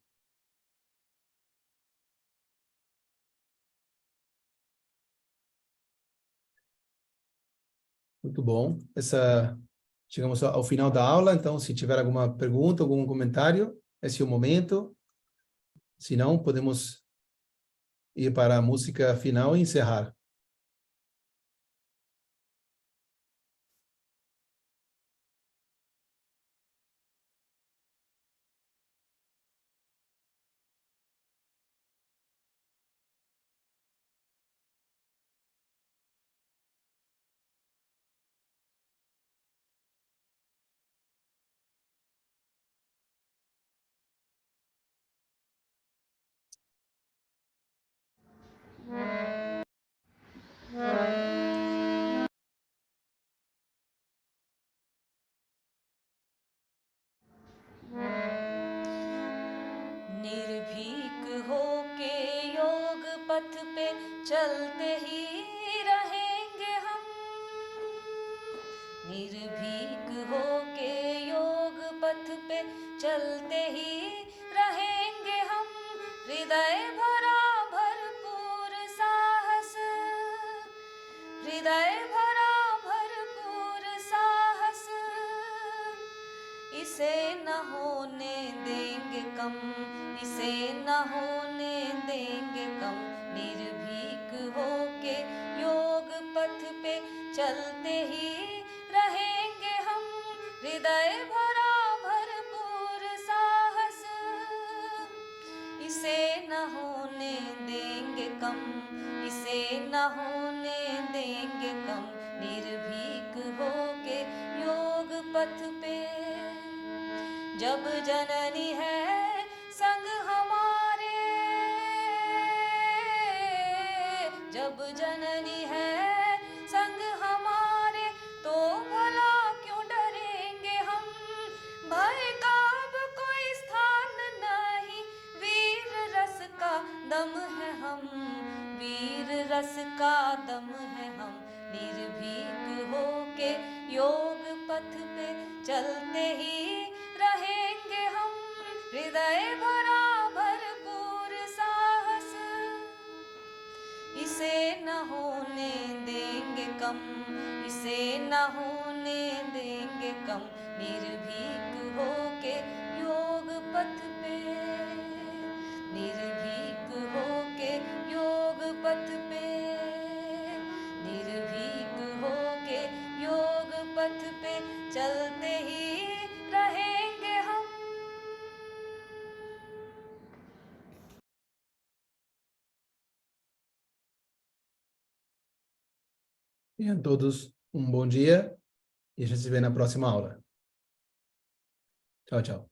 Muito bom. Chegamos ao final da aula, então, se tiver alguma pergunta, algum comentário, esse é o momento. Se não, podemos ir para a música final e encerrar. निर्भीक होके योग पथ पे चलते ही रहेंगे हम। निर्भीक होके योग पथ पे चलते ही रहेंगे हम। हृदय भरा भरपूर साहस, हृदय भरा भरपूर साहस, इसे न होने देंगे कम, इसे न होने देंगे कम। निर्भीक होके योग पथ पे चलते ही रहेंगे हम। हृदय भरा भरपूर साहस, इसे न होने देंगे कम, इसे न होने देंगे कम। निर्भीक होके योग पथ पे जब जननी है संग हमारे, जब जननी है संग हमारे, तो भला क्यों डरेंगे हम। भय का अब कोई स्थान नहीं, वीर रस का दम है हम, वीर रस का दम है हम। निर्भीक होके योग पथ पे चलते ही रहेंगे हम। हृदय भरा भरपूर साहस, इसे न होने देंगे कम, इसे न होने देंगे कम। निर्भीक होके योग पथ पे, निर्भीक होके योग पथ पे, निर्भीक होके योग पथ पे चलते ही रहेंगे हम। Tenham todos um bom dia e a gente se vê na próxima aula. Tchau, tchau.